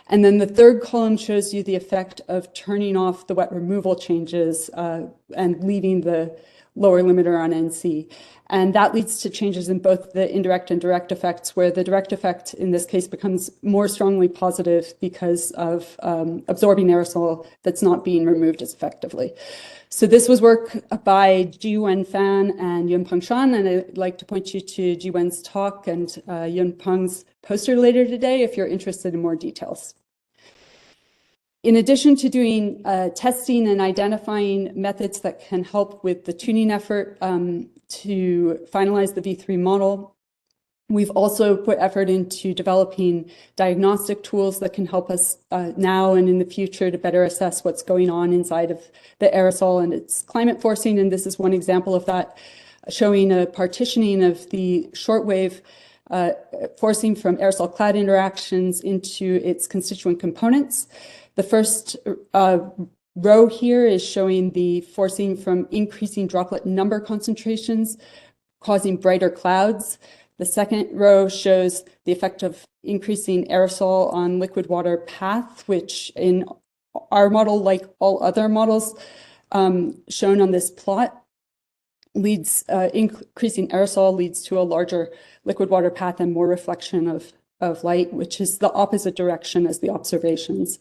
And then the third column shows you the effect of turning off the wet removal changes and leaving the lower limiter on NC. And that leads to changes in both the indirect and direct effects, where the direct effect in this case becomes more strongly positive because of absorbing aerosol that's not being removed as effectively. So this was work by Jiwen Fan and Yunpeng Shan, and I'd like to point you to Jiwen's talk and Yunpeng's poster later today if you're interested in more details. In addition to doing testing and identifying methods that can help with the tuning effort to finalize the V3 model, we've also put effort into developing diagnostic tools that can help us now and in the future to better assess what's going on inside of the aerosol and its climate forcing. And this is one example of that, showing a partitioning of the shortwave forcing from aerosol cloud interactions into its constituent components. The first row here is showing the forcing from increasing droplet number concentrations, causing brighter clouds. The second row shows the effect of increasing aerosol on liquid water path, which in our model, like all other models shown on this plot, increasing aerosol leads to a larger liquid water path and more reflection of light, which is the opposite direction as the observations.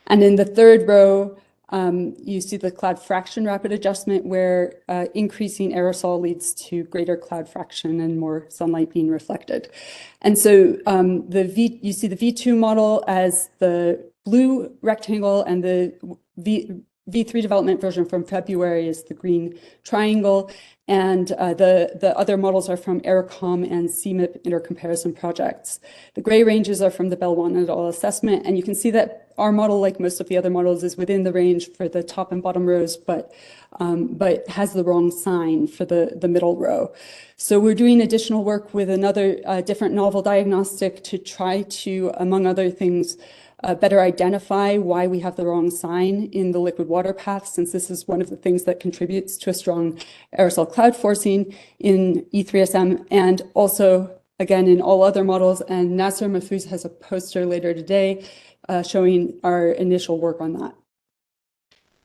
And in the third row, you see the cloud fraction rapid adjustment, where increasing aerosol leads to greater cloud fraction and more sunlight being reflected. And so you see the V2 model as the blue rectangle, and the V3 development version from February is the green triangle. And the other models are from AeroCom and CMIP intercomparison projects. The gray ranges are from the Bell-1 et al. Assessment. And you can see that our model, like most of the other models, is within the range for the top and bottom rows, but has the wrong sign for the middle row. So we're doing additional work with another different novel diagnostic to try to, among other things, better identify why we have the wrong sign in the liquid water path, since this is one of the things that contributes to a strong aerosol cloud forcing in E3SM, and also, again, in all other models. And Nasser Mahfouz has a poster later today showing our initial work on that.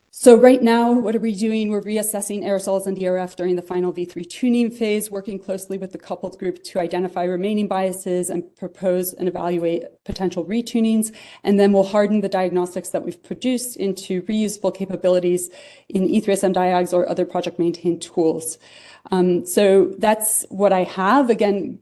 So right now, what are we doing? We're reassessing aerosols and ERF during the final V3 tuning phase, working closely with the coupled group to identify remaining biases and propose and evaluate potential retunings. And then we'll harden the diagnostics that we've produced into reusable capabilities in E3SM diags or other project maintained tools. So that's what I have. Again,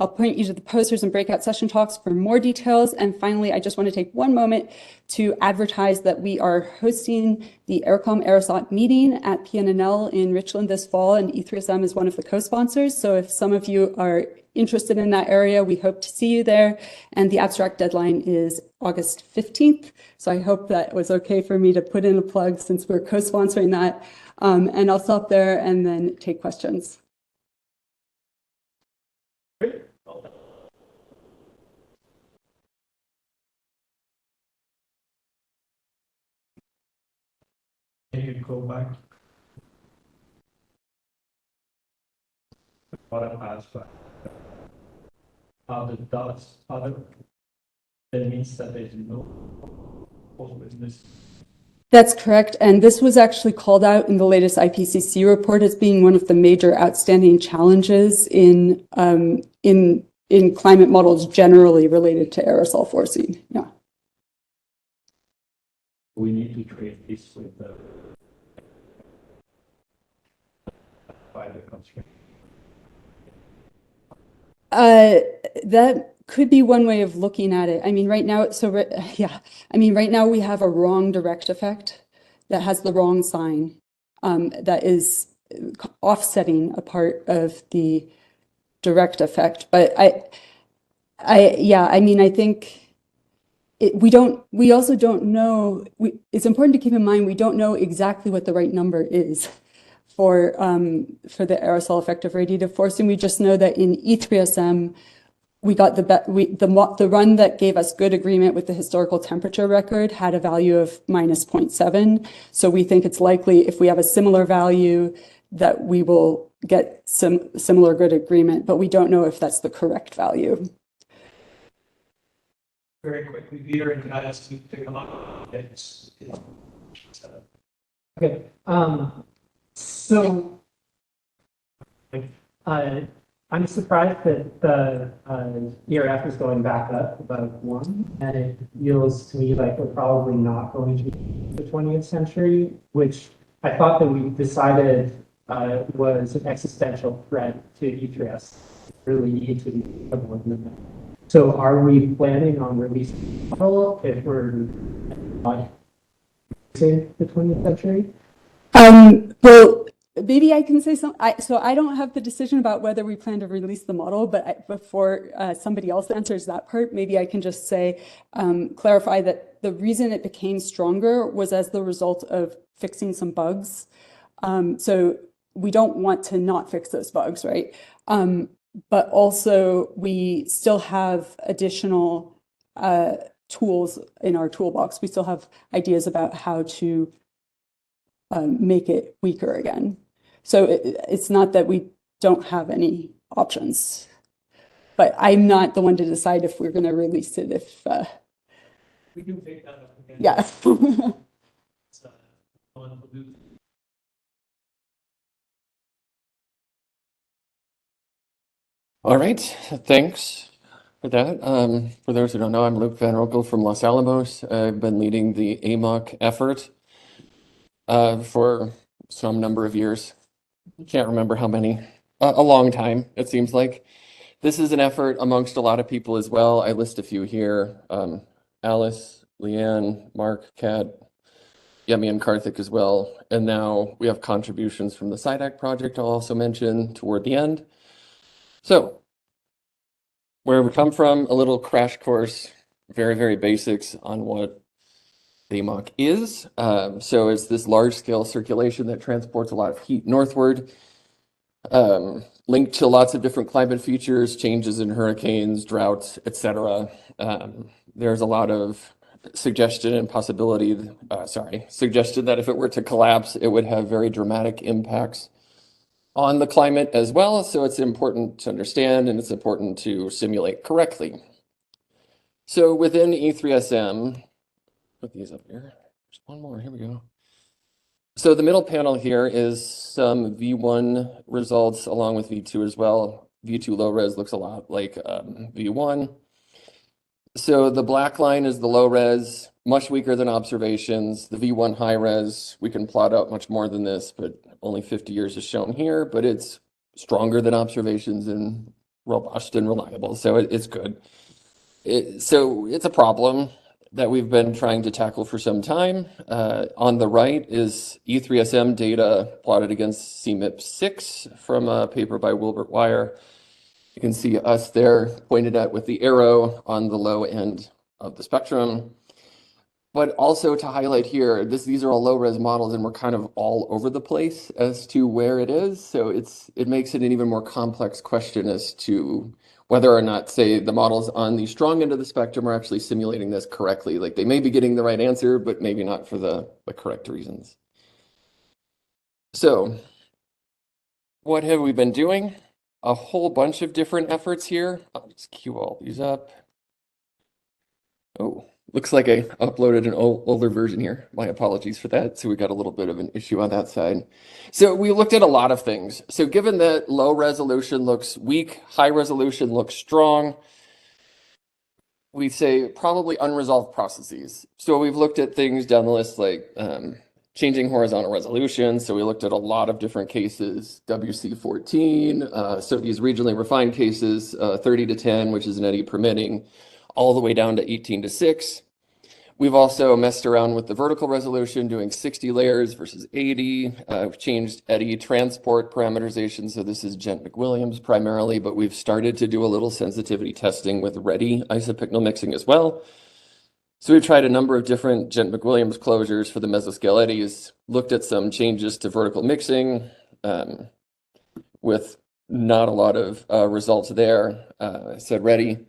I'll point you to the posters and breakout session talks for more details. And finally, I just want to take one moment to advertise that we are hosting the Aerosol meeting at PNNL in Richland this fall, and E3SM is one of the co-sponsors. So if some of you are interested in that area, we hope to see you there. And the abstract deadline is August 15th. So I hope that was okay for me to put in a plug since we're co-sponsoring that. And I'll stop there and then take questions. Can you go back? What I asked for. The dots, other, that means that there's no whole business. That's correct. And this was actually called out in the latest IPCC report as being one of the major outstanding challenges in climate models generally related to aerosol forcing. Yeah. We need to create this with the by the constraint. That could be one way of looking at it. I mean, right now, right now we have a wrong direct effect that has the wrong sign that is offsetting a part of the direct effect. But I think we also don't know, it's important to keep in mind, we don't know exactly what the right number is for the aerosol effective radiative forcing. We just know that in E3SM, we got the run that gave us good agreement with the historical temperature record had a value of -0.7. So we think it's likely if we have a similar value that we will get similar good agreement, but we don't know if that's the correct value. Very quickly, Peter, and I asked you to come up. Okay. So I'm surprised that the ERF is going back up above 1, and it feels to me like we're probably not going to be the 20th century, which I thought that we decided was an existential threat to E3S. Really need to be more than that. So are we planning on releasing a model if we're not using the 20th century? Well, maybe I can say something. So I don't have the decision about whether we plan to release the model, but before somebody else answers that part, maybe I can just say, clarify that the reason it became stronger was as the result of fixing some bugs. So we don't want to not fix those bugs, right? But also we still have additional tools in our toolbox. We still have ideas about how to make it weaker again. So it's not that we don't have any options, but I'm not the one to decide if we're going to release it. If we can take that up again. Yeah. All right, thanks for that. For those who don't know, I'm Luke VanRoekel from Los Alamos. I've been leading the AMOC effort for some number of years. Can't remember how many. A long time, it seems like. This is an effort amongst a lot of people as well. I list a few here. Alice, Leanne, Mark, Kat, Yemi, and Karthik as well. And now we have contributions from the SIDAC project I'll also mention toward the end. So, where we come from, a little crash course, very, very basics on what the AMOC is. So it's this large-scale circulation that transports a lot of heat northward, linked to lots of different climate features, changes in hurricanes, droughts, etc. There's a lot of suggestion and suggestion that if it were to collapse, it would have very dramatic impacts on the climate as well. So it's important to understand and it's important to simulate correctly. So within E3SM, put these up here. Just one more, here we go. So the middle panel here is some V1 results along with V2 as well. V2 low res looks a lot like V1. So the black line is the low res, much weaker than observations. The V1 high res, we can plot out much more than this, but only 50 years is shown here, but it's stronger than observations in robust and reliable, so it's good. So it's a problem that we've been trying to tackle for some time. On the right is E3SM data plotted against CMIP6 from a paper by Wilbert Wire. You can see us there pointed at with the arrow on the low end of the spectrum. But also to highlight here, these are all low-res models and we're kind of all over the place as to where it is. So it makes it an even more complex question as to whether or not, say, the models on the strong end of the spectrum are actually simulating this correctly. Like they may be getting the right answer, but maybe not for the correct reasons. So what have we been doing? A whole bunch of different efforts here. I'll just queue all these up. Oh. Looks like I uploaded an older version here. My apologies for that. So we got a little bit of an issue on that side. So we looked at a lot of things. So given that low resolution looks weak, high resolution looks strong, we say probably unresolved processes. So we've looked at things down the list like changing horizontal resolution. So we looked at a lot of different cases, WC14, so these regionally refined cases, 30 to 10, which is an eddy permitting, all the way down to 18 to 6. We've also messed around with the vertical resolution, doing 60 layers versus 80. We've changed eddy transport parameterization. So this is Gent McWilliams primarily, but we've started to do a little sensitivity testing with ready isopycnal mixing as well. So we've tried a number of different Gent McWilliams closures for the mesoscale eddies, looked at some changes to vertical mixing with not a lot of results there. I said ready.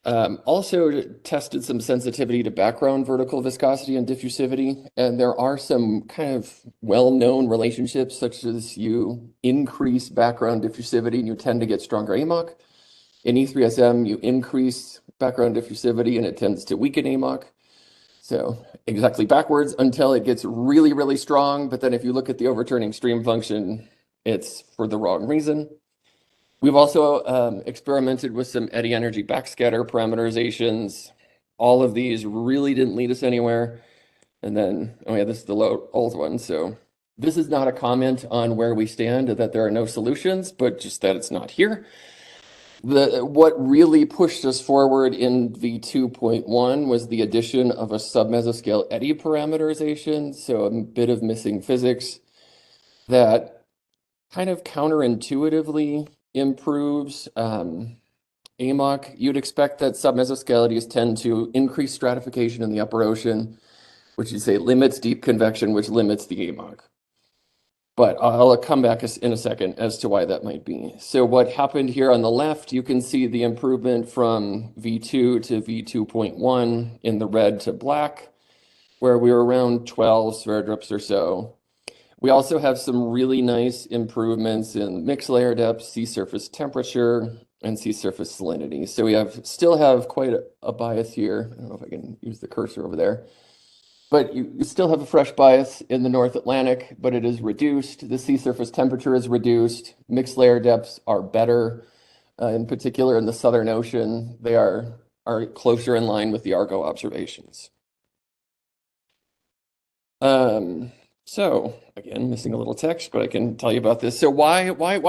Also tested some sensitivity to background vertical viscosity and diffusivity, and there are some kind of well-known relationships, such as you increase background diffusivity and you tend to get stronger AMOC. In E3SM, you increase background diffusivity and it tends to weaken AMOC. So exactly backwards until it gets really, really strong, but then if you look at the overturning stream function, it's for the wrong reason. We've also experimented with some eddy energy backscatter parameterizations. All of these really didn't lead us anywhere. And then, oh yeah, this is the old one. So this is not a comment on where we stand, that there are no solutions, but just that it's not here. What really pushed us forward in V2.1 was the addition of a submesoscale eddy parameterization. So a bit of missing physics that kind of counterintuitively improves AMOC. You'd expect that submesoscale eddies tend to increase stratification in the upper ocean, which you say limits deep convection, which limits the AMOC. But I'll come back in a second as to why that might be. So what happened here on the left, you can see the improvement from V2 to V2.1 in the red to black, where we were around 12 Sverdrups or so. We also have some really nice improvements in mixed layer depth, sea surface temperature, and sea surface salinity. So we still have quite a bias here. I don't know if I can use the cursor over there. But you still have a fresh bias in the North Atlantic, but it is reduced. The sea surface temperature is reduced. Mixed layer depths are better. In particular, in the Southern Ocean, they are closer in line with the Argo observations. So again, missing a little text, but I can tell you about this. So why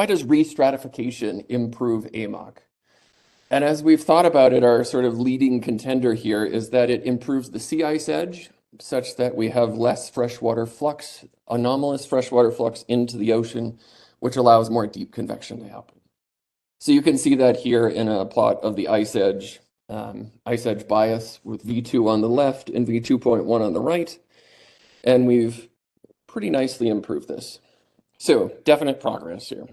does restratification improve AMOC? And as we've thought about it, our sort of leading contender here is that it improves the sea ice edge, such that we have less freshwater flux, anomalous freshwater flux into the ocean, which allows more deep convection to happen. So you can see that here in a plot of the ice edge bias with V2 on the left and V2.1 on the right. And we've pretty nicely improved this. So definite progress here.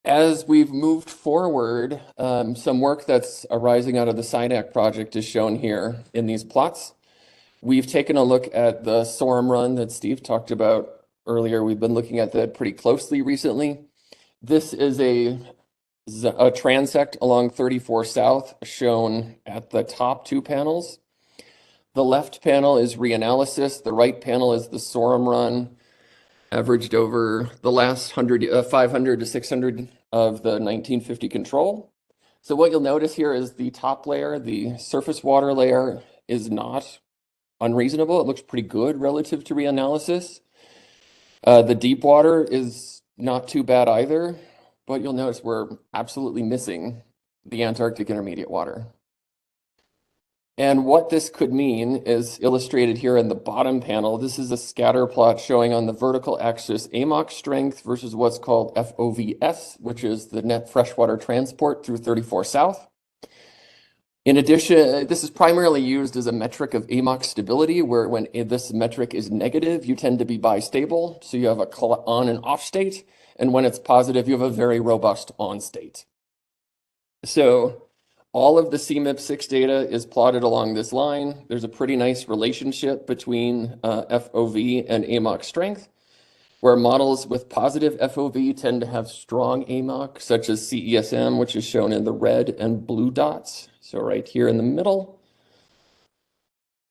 As we've moved forward, some work that's arising out of the SIDAC project is shown here in these plots. We've taken a look at the SORM run that Steve talked about earlier. We've been looking at that pretty closely recently. This is a transect along 34 South shown at the top two panels. The left panel is reanalysis. The right panel is the SORM run, averaged over the last 500 to 600 of the 1950 control. So what you'll notice here is the top layer, the surface water layer, is not unreasonable. It looks pretty good relative to reanalysis. The deep water is not too bad either. but you'll notice we're absolutely missing the Antarctic intermediate water. And what this could mean is illustrated here in the bottom panel. This is a scatter plot showing on the vertical axis AMOC strength versus what's called FOVS, which is the net freshwater transport through 34 South. In addition, this is primarily used as a metric of AMOC stability, where when this metric is negative, you tend to be bistable. So you have a on and off state. And when it's positive, you have a very robust on state. So all of the CMIP6 data is plotted along this line. There's a pretty nice relationship between FOV and AMOC strength, where models with positive FOV tend to have strong AMOC, such as CESM, which is shown in the red and blue dots. So right here in the middle.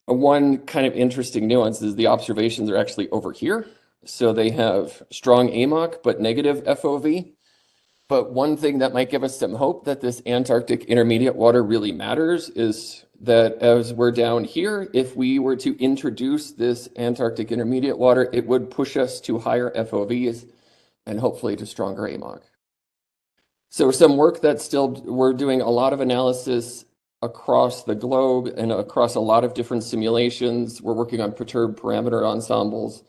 One kind of interesting nuance is the observations are actually over here. So they have strong AMOC, but negative FOV. But one thing that might give us some hope that this Antarctic intermediate water really matters is that as we're down here, if we were to introduce this Antarctic intermediate water, it would push us to higher FOVs and hopefully to stronger AMOC. So some work that's still, we're doing a lot of analysis across the globe and across a lot of different simulations. We're working on perturbed parameter ensembles.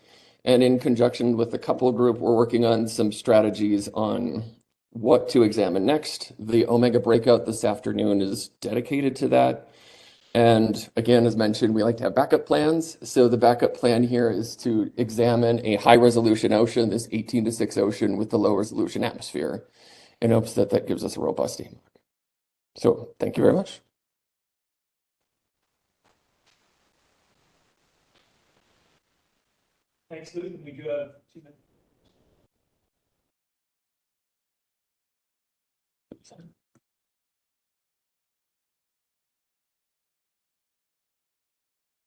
And in conjunction with the couple group, we're working on some strategies on what to examine next. The Omega breakout this afternoon is dedicated to that. And again, as mentioned, we like to have backup plans. So the backup plan here is to examine a high resolution ocean, this 18:6 ocean with the low resolution atmosphere, in hopes that that gives us a robust AMOC. So thank you very much. Thanks, Luke. We do have 2 minutes.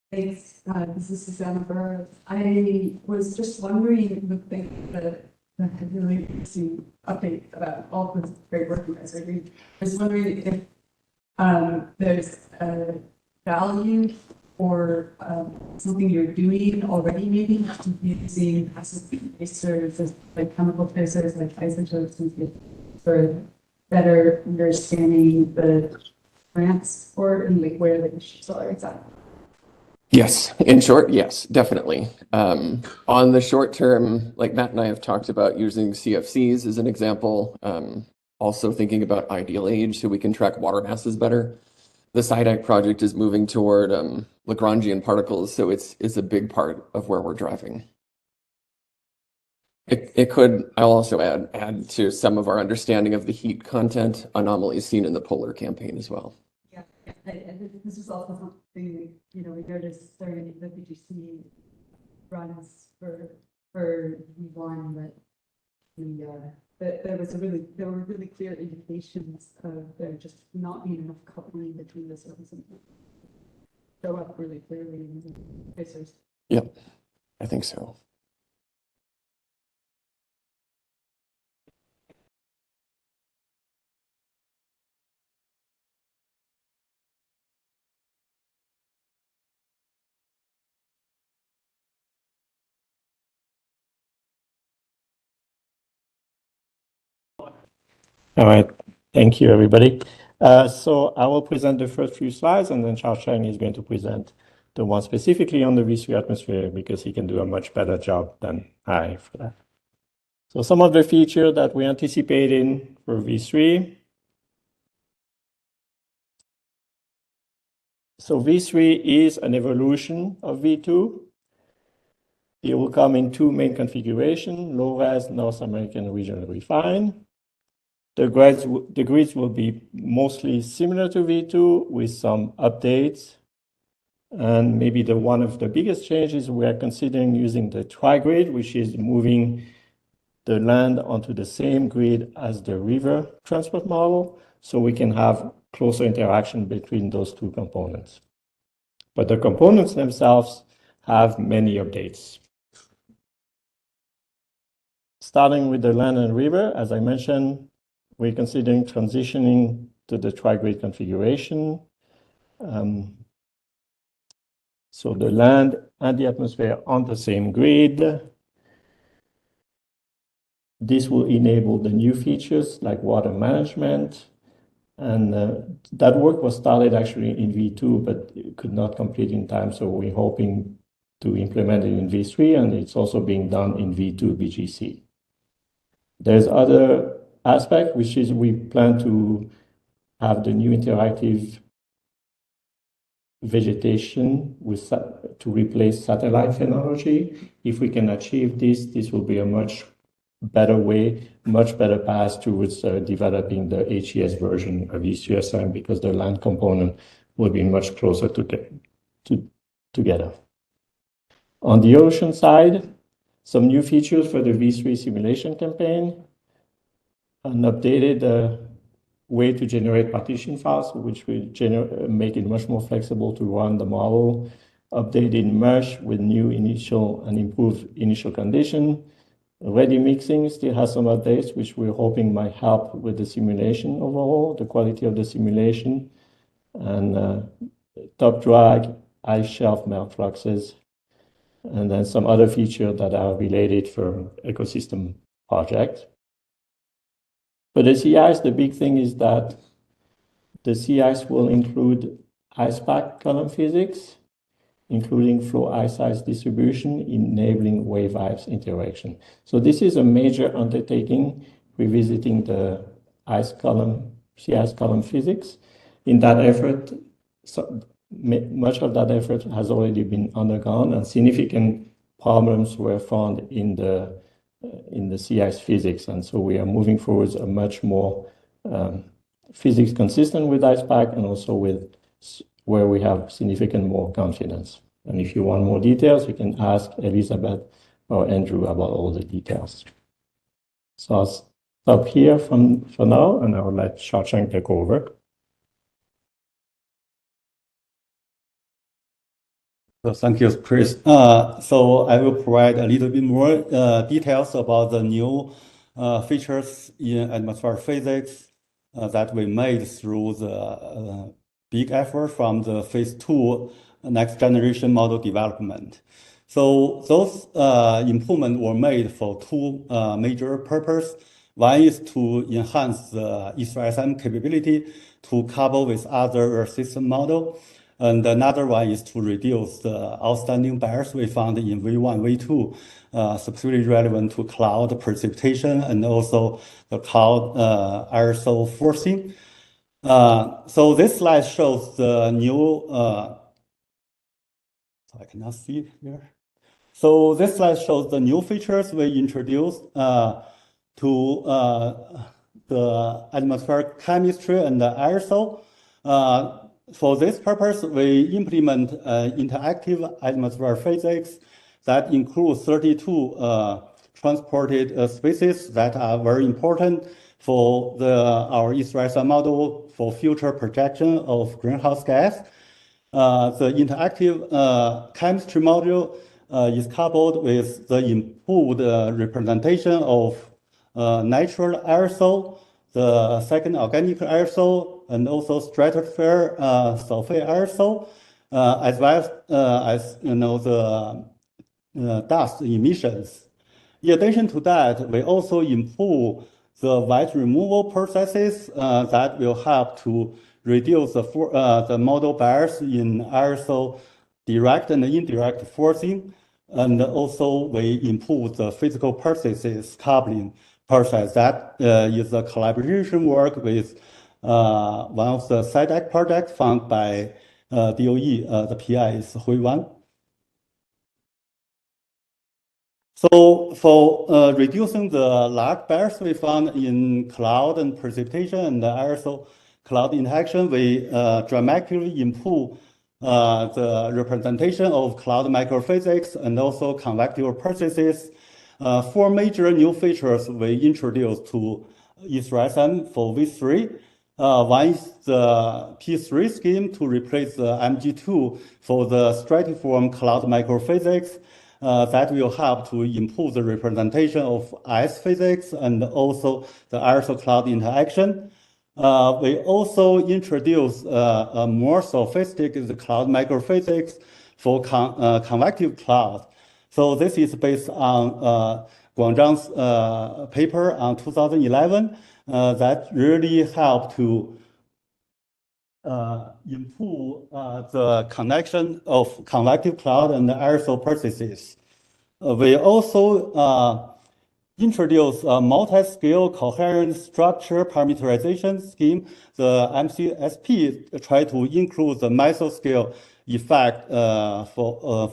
Thanks. This is Susannah Burrows. I was just wondering, the really interesting update about all this great work you guys are doing. I was wondering if there's a value or something you're doing already, maybe using passive tracers, like chemical tracers, like isotopes, and for better understanding the transport and like where the issues are exactly. Yes, in short, yes, definitely. On the short term, like Matt and I have talked about using CFCs as an example, also thinking about ideal age so we can track water masses better. The SIDAC project is moving toward Lagrangian particles, so it's a big part of where we're driving. It could, I'll also add to some of our understanding of the heat content anomalies seen in the polar campaign as well. Yeah, and this is also something, we noticed during the BGC runs for V1 that there were really clear indications of there just not being enough coupling between the surface and show up really clearly in the tracers. Yep, I think so. All right, thank you, everybody. So I will present the first few slides, and then Shaocheng is going to present the one specifically on the V3 atmosphere because he can do a much better job than I for that. So some of the features that we're anticipating for V3. So V3 is an evolution of V2. It will come in 2 main configurations, low-res North American regional refined. The grids will be mostly similar to V2 with some updates. And maybe one of the biggest changes, we are considering using the tri-grid, which is moving the land onto the same grid as the river transport model, so we can have closer interaction between those 2 components. But the components themselves have many updates. Starting with the land and river, as I mentioned, we're considering transitioning to the tri-grid configuration. So the land and the atmosphere on the same grid. this will enable the new features like water management. And that work was started actually in V2, but it could not complete in time. So we're hoping to implement it in V3, and it's also being done in V2 BGC. There's other aspect, which is we plan to have the new interactive vegetation to replace satellite technology. If we can achieve this, this will be a much better way, much better path towards developing the HES version of E3SM, because the land component will be much closer together. On the ocean side, some new features for the V3 simulation campaign, an updated way to generate partition files, which will make it much more flexible to run the model, updated mesh with new initial and improved initial condition. Ready mixing still has some updates, which we're hoping might help with the simulation overall, the quality of the simulation, and top drag, ice shelf melt fluxes, and then some other features that are related for ecosystem project. For the CIs, the big thing is that the CIs will include ice pack column physics, including flow ice size distribution, enabling wave-ice interaction. So this is a major undertaking, revisiting the sea ice column physics. In that effort, much of that effort has already been undergone, and significant problems were found in the sea ice physics. And so we are moving towards a much more physics consistent with ice pack, and also with where we have significant more confidence. And if you want more details, you can ask Elizabeth or Andrew about all the details. So I'll stop here for now, and I'll let Shaocheng take over. So thank you, Chris. So I will provide a little bit more details about the new features in atmospheric physics that we made through the big effort from the phase 2 next generation model development. So those improvements were made for two major purposes. One is to enhance the E3SM capability to couple with other system model. And another one is to reduce the outstanding bias we found in V1, V2, specifically relevant to cloud precipitation and also the cloud aerosol forcing. So this slide shows the new, I cannot see it here. So this slide shows the new features we introduced to the atmospheric chemistry and the aerosol. For this purpose, we implement interactive atmospheric physics that includes 32 transported species that are very important for our E3SM model for future projection of greenhouse gas. The interactive chemistry module is coupled with the improved representation of natural aerosol, the second organic aerosol, and also stratosphere sulfate aerosol, as well as the dust emissions. In addition to that, we also improve the wet removal processes that will help to reduce the model bias in aerosol direct and indirect forcing, and also we improve the physical processes coupling process. That is a collaboration work with one of the SciDec projects funded by DOE. The PI is Hui Wan. So for reducing the large bias we found in cloud and precipitation and the aerosol cloud interaction, we dramatically improve the representation of cloud microphysics and also convective processes. Four major new features we introduced to E3SM for V3. One is the P3 scheme to replace the MG2 for the stratiform cloud microphysics. That will help to improve the representation of ice physics and also the aerosol cloud interaction. We also introduced a more sophisticated cloud microphysics for convective cloud. So this is based on Guangzhang's paper on 2011 that really helped to improve the connection of convective cloud and the aerosol processes. We also introduced a multi-scale coherent structure parameterization scheme. The MCSP tried to include the mesoscale effect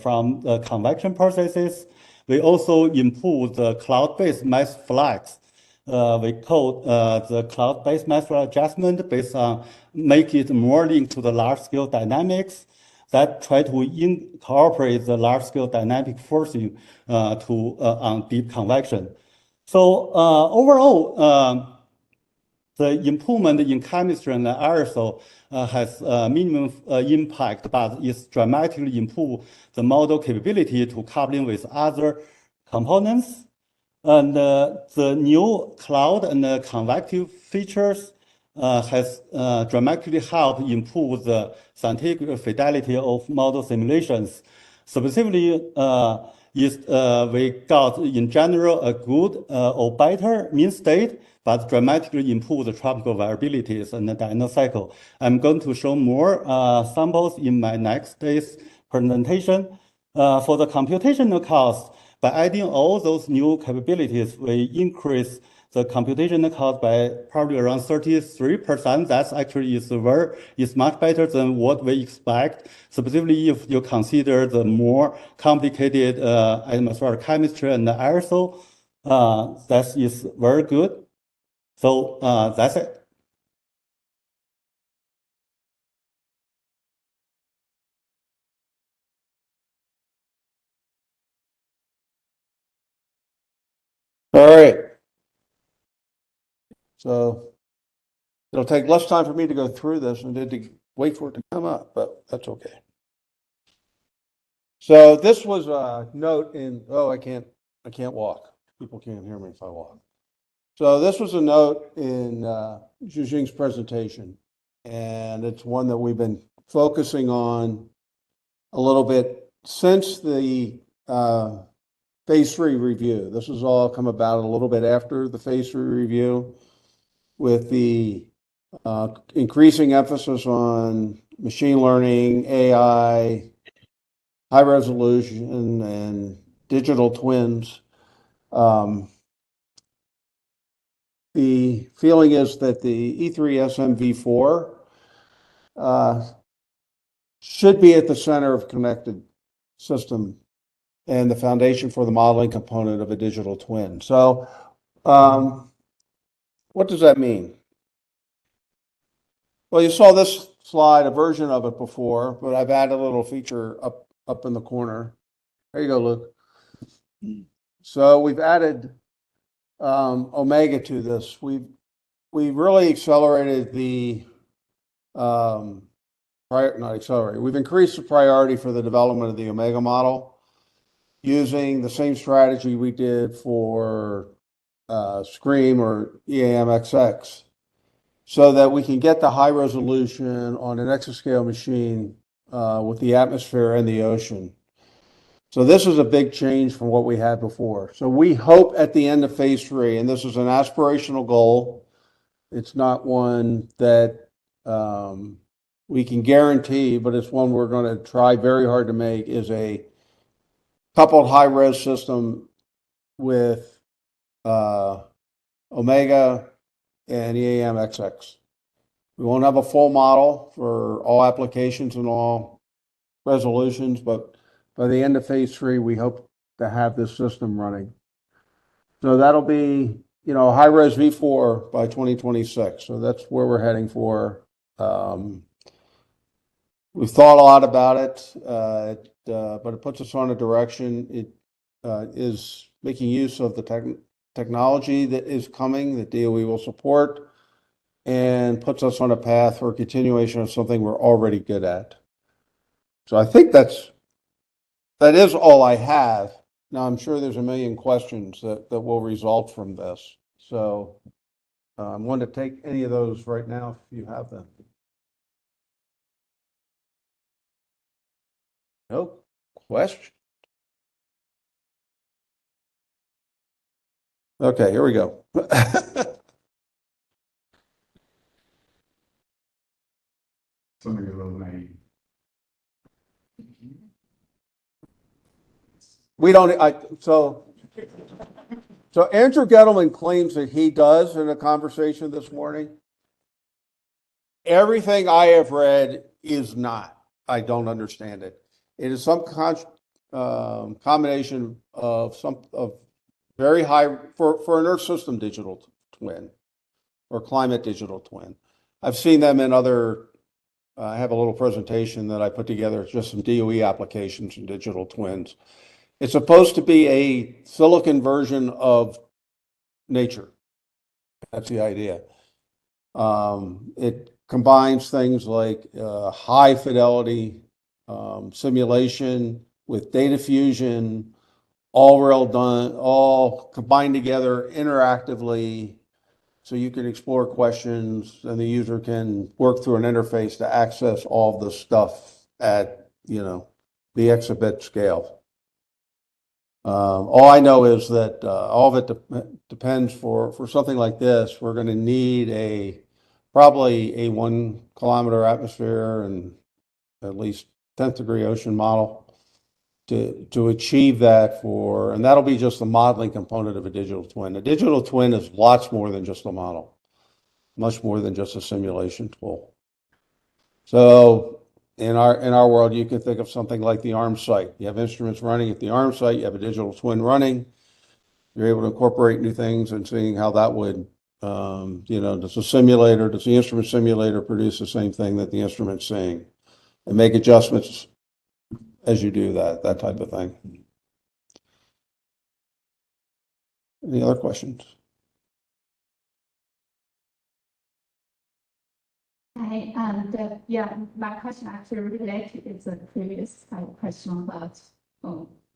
from the convection processes. We also improved the cloud-based mass flux. We call the cloud-based mass flux adjustment based on make it more linked to the large-scale dynamics that try to incorporate the large-scale dynamic forcing on deep convection. So overall, the improvement in chemistry and the aerosol has minimum impact, but it's dramatically improved the model capability to coupling with other components. And the new cloud and the convective features has dramatically helped improve the scientific fidelity of model simulations. Specifically, we got in general a good or better mean state, but dramatically improve the tropical variabilities and the dynamic cycle. I'm going to show more samples in my next day's presentation. For the computational cost, by adding all those new capabilities, we increase the computational cost by probably around 33%. That's actually is much better than what we expect. Specifically, if you consider the more complicated atmospheric chemistry and the aerosol, that is very good. So that's it. All right. So it'll take less time for me to go through this and then to wait for it to come up, but that's okay. So this was a note in, I can't walk. People can't hear me if I walk. So this was a note in Shaocheng's presentation, and it's one that we've been focusing on a little bit since the phase 3 review. This has all come about a little bit after the phase 3 review with the increasing emphasis on machine learning, AI, high resolution, and digital twins. The feeling is that the E3SM v4 should be at the center of connected system and the foundation for the modeling component of a digital twin. So what does that mean? Well, you saw this slide, a version of it before, but I've added a little feature up in the corner. There you go, Luke. So we've added Omega to this. We've really accelerated the we've increased the priority for the development of the Omega model using the same strategy we did for SCREAM or EAMXX, so that we can get the high resolution on an exascale machine with the atmosphere and the ocean. So this is a big change from what we had before. So we hope at the end of phase 3, and this is an aspirational goal, it's not one that we can guarantee, but it's one we're going to try very hard to make, is a coupled high-res system with Omega and EAMXX. We won't have a full model for all applications and all resolutions, but by the end of phase 3, we hope to have this system running. So that'll be, high-res V4 by 2026. So that's where we're heading for. We've thought a lot about it, but it puts us on a direction. It is making use of the technology that is coming, that DOE will support, and puts us on a path for a continuation of something we're already good at. So I think that is all I have. Now, I'm sure there's a million questions that will result from this. So I'm going to take any of those right now if you have them. No question. Okay, here we go. Something a little naive. We don't, so Andrew Gettleman claims that he does in a conversation this morning. Everything I have read is not. I don't understand it. It is some combination of very high for an Earth system digital twin or climate digital twin. I've seen them in other. I have a little presentation that I put together. It's just some DOE applications and digital twins. It's supposed to be a silicon version of nature. That's the idea. It combines things like high fidelity simulation with data fusion, all combined together interactively, so you can explore questions and the user can work through an interface to access all the stuff at the exabit scale. All I know is that all of it depends for something like this. We're going to need probably a 1 kilometer atmosphere and at least 10th degree ocean model to achieve that and that'll be just the modeling component of a digital twin. A digital twin is lots more than just a model, much more than just a simulation tool. So in our world, you can think of something like the ARM site. You have instruments running at the ARM site, you have a digital twin running, you're able to incorporate new things and seeing how that would, does the instrument simulator produce the same thing that the instrument's seeing? And make adjustments as you do that type of thing. Any other questions? Hi, my question actually related to the previous question about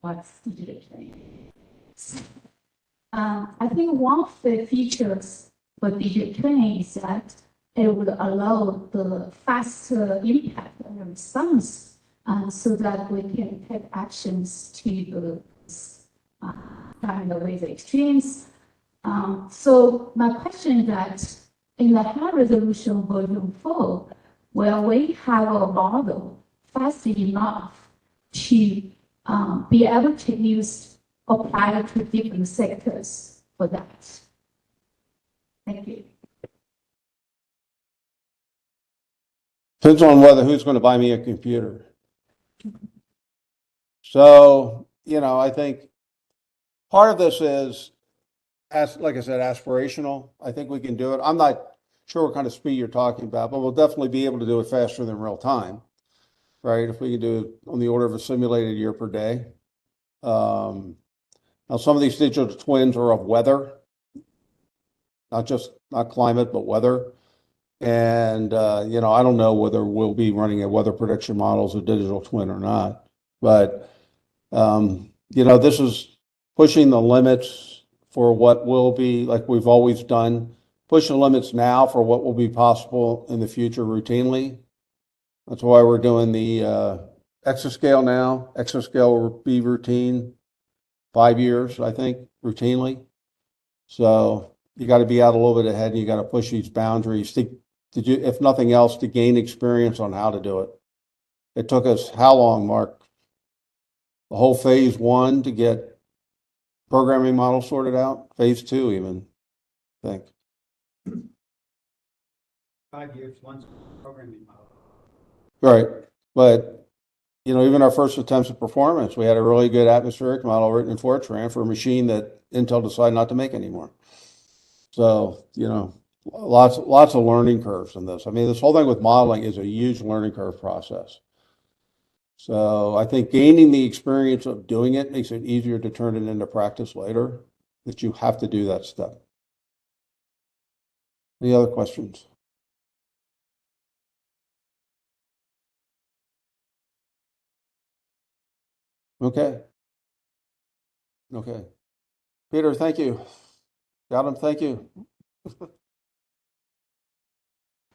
what's digital twin. I think one of the features for digital twin is that it would allow the faster impact and response so that we can take actions to the kind of with extremes. So my question is that in the high resolution version 4, where we have a model fast enough to be able to apply to different sectors for that. Thank you. Depends on who's going to buy me a computer. So, I think part of this is, like I said, aspirational. I think we can do it. I'm not sure what kind of speed you're talking about, but we'll definitely be able to do it faster than real time, right? If we can do it on the order of a simulated year per day. Now, some of these digital twins are of weather, not climate, but weather. And, I don't know whether we'll be running a weather prediction models of digital twin or not, but, this is pushing the limits for what will be, like we've always done, pushing the limits now for what will be possible in the future routinely. That's why we're doing the exascale now. Exascale will be routine 5 years, I think, routinely. So you got to be out a little bit ahead and you got to push these boundaries if nothing else, to gain experience on how to do it. It took us how long, Mark? The whole phase 1 to get programming model sorted out? Phase 2 even, I think. 5 years, once programming model. Right. But, even our first attempts at performance, we had a really good atmospheric model written in Fortran for a machine that Intel decided not to make anymore. So, lots of learning curves in this. I mean, this whole thing with modeling is a huge learning curve process. So I think gaining the experience of doing it makes it easier to turn it into practice later, that you have to do that step. Any other questions? Okay. Peter, thank you. Adam, thank you.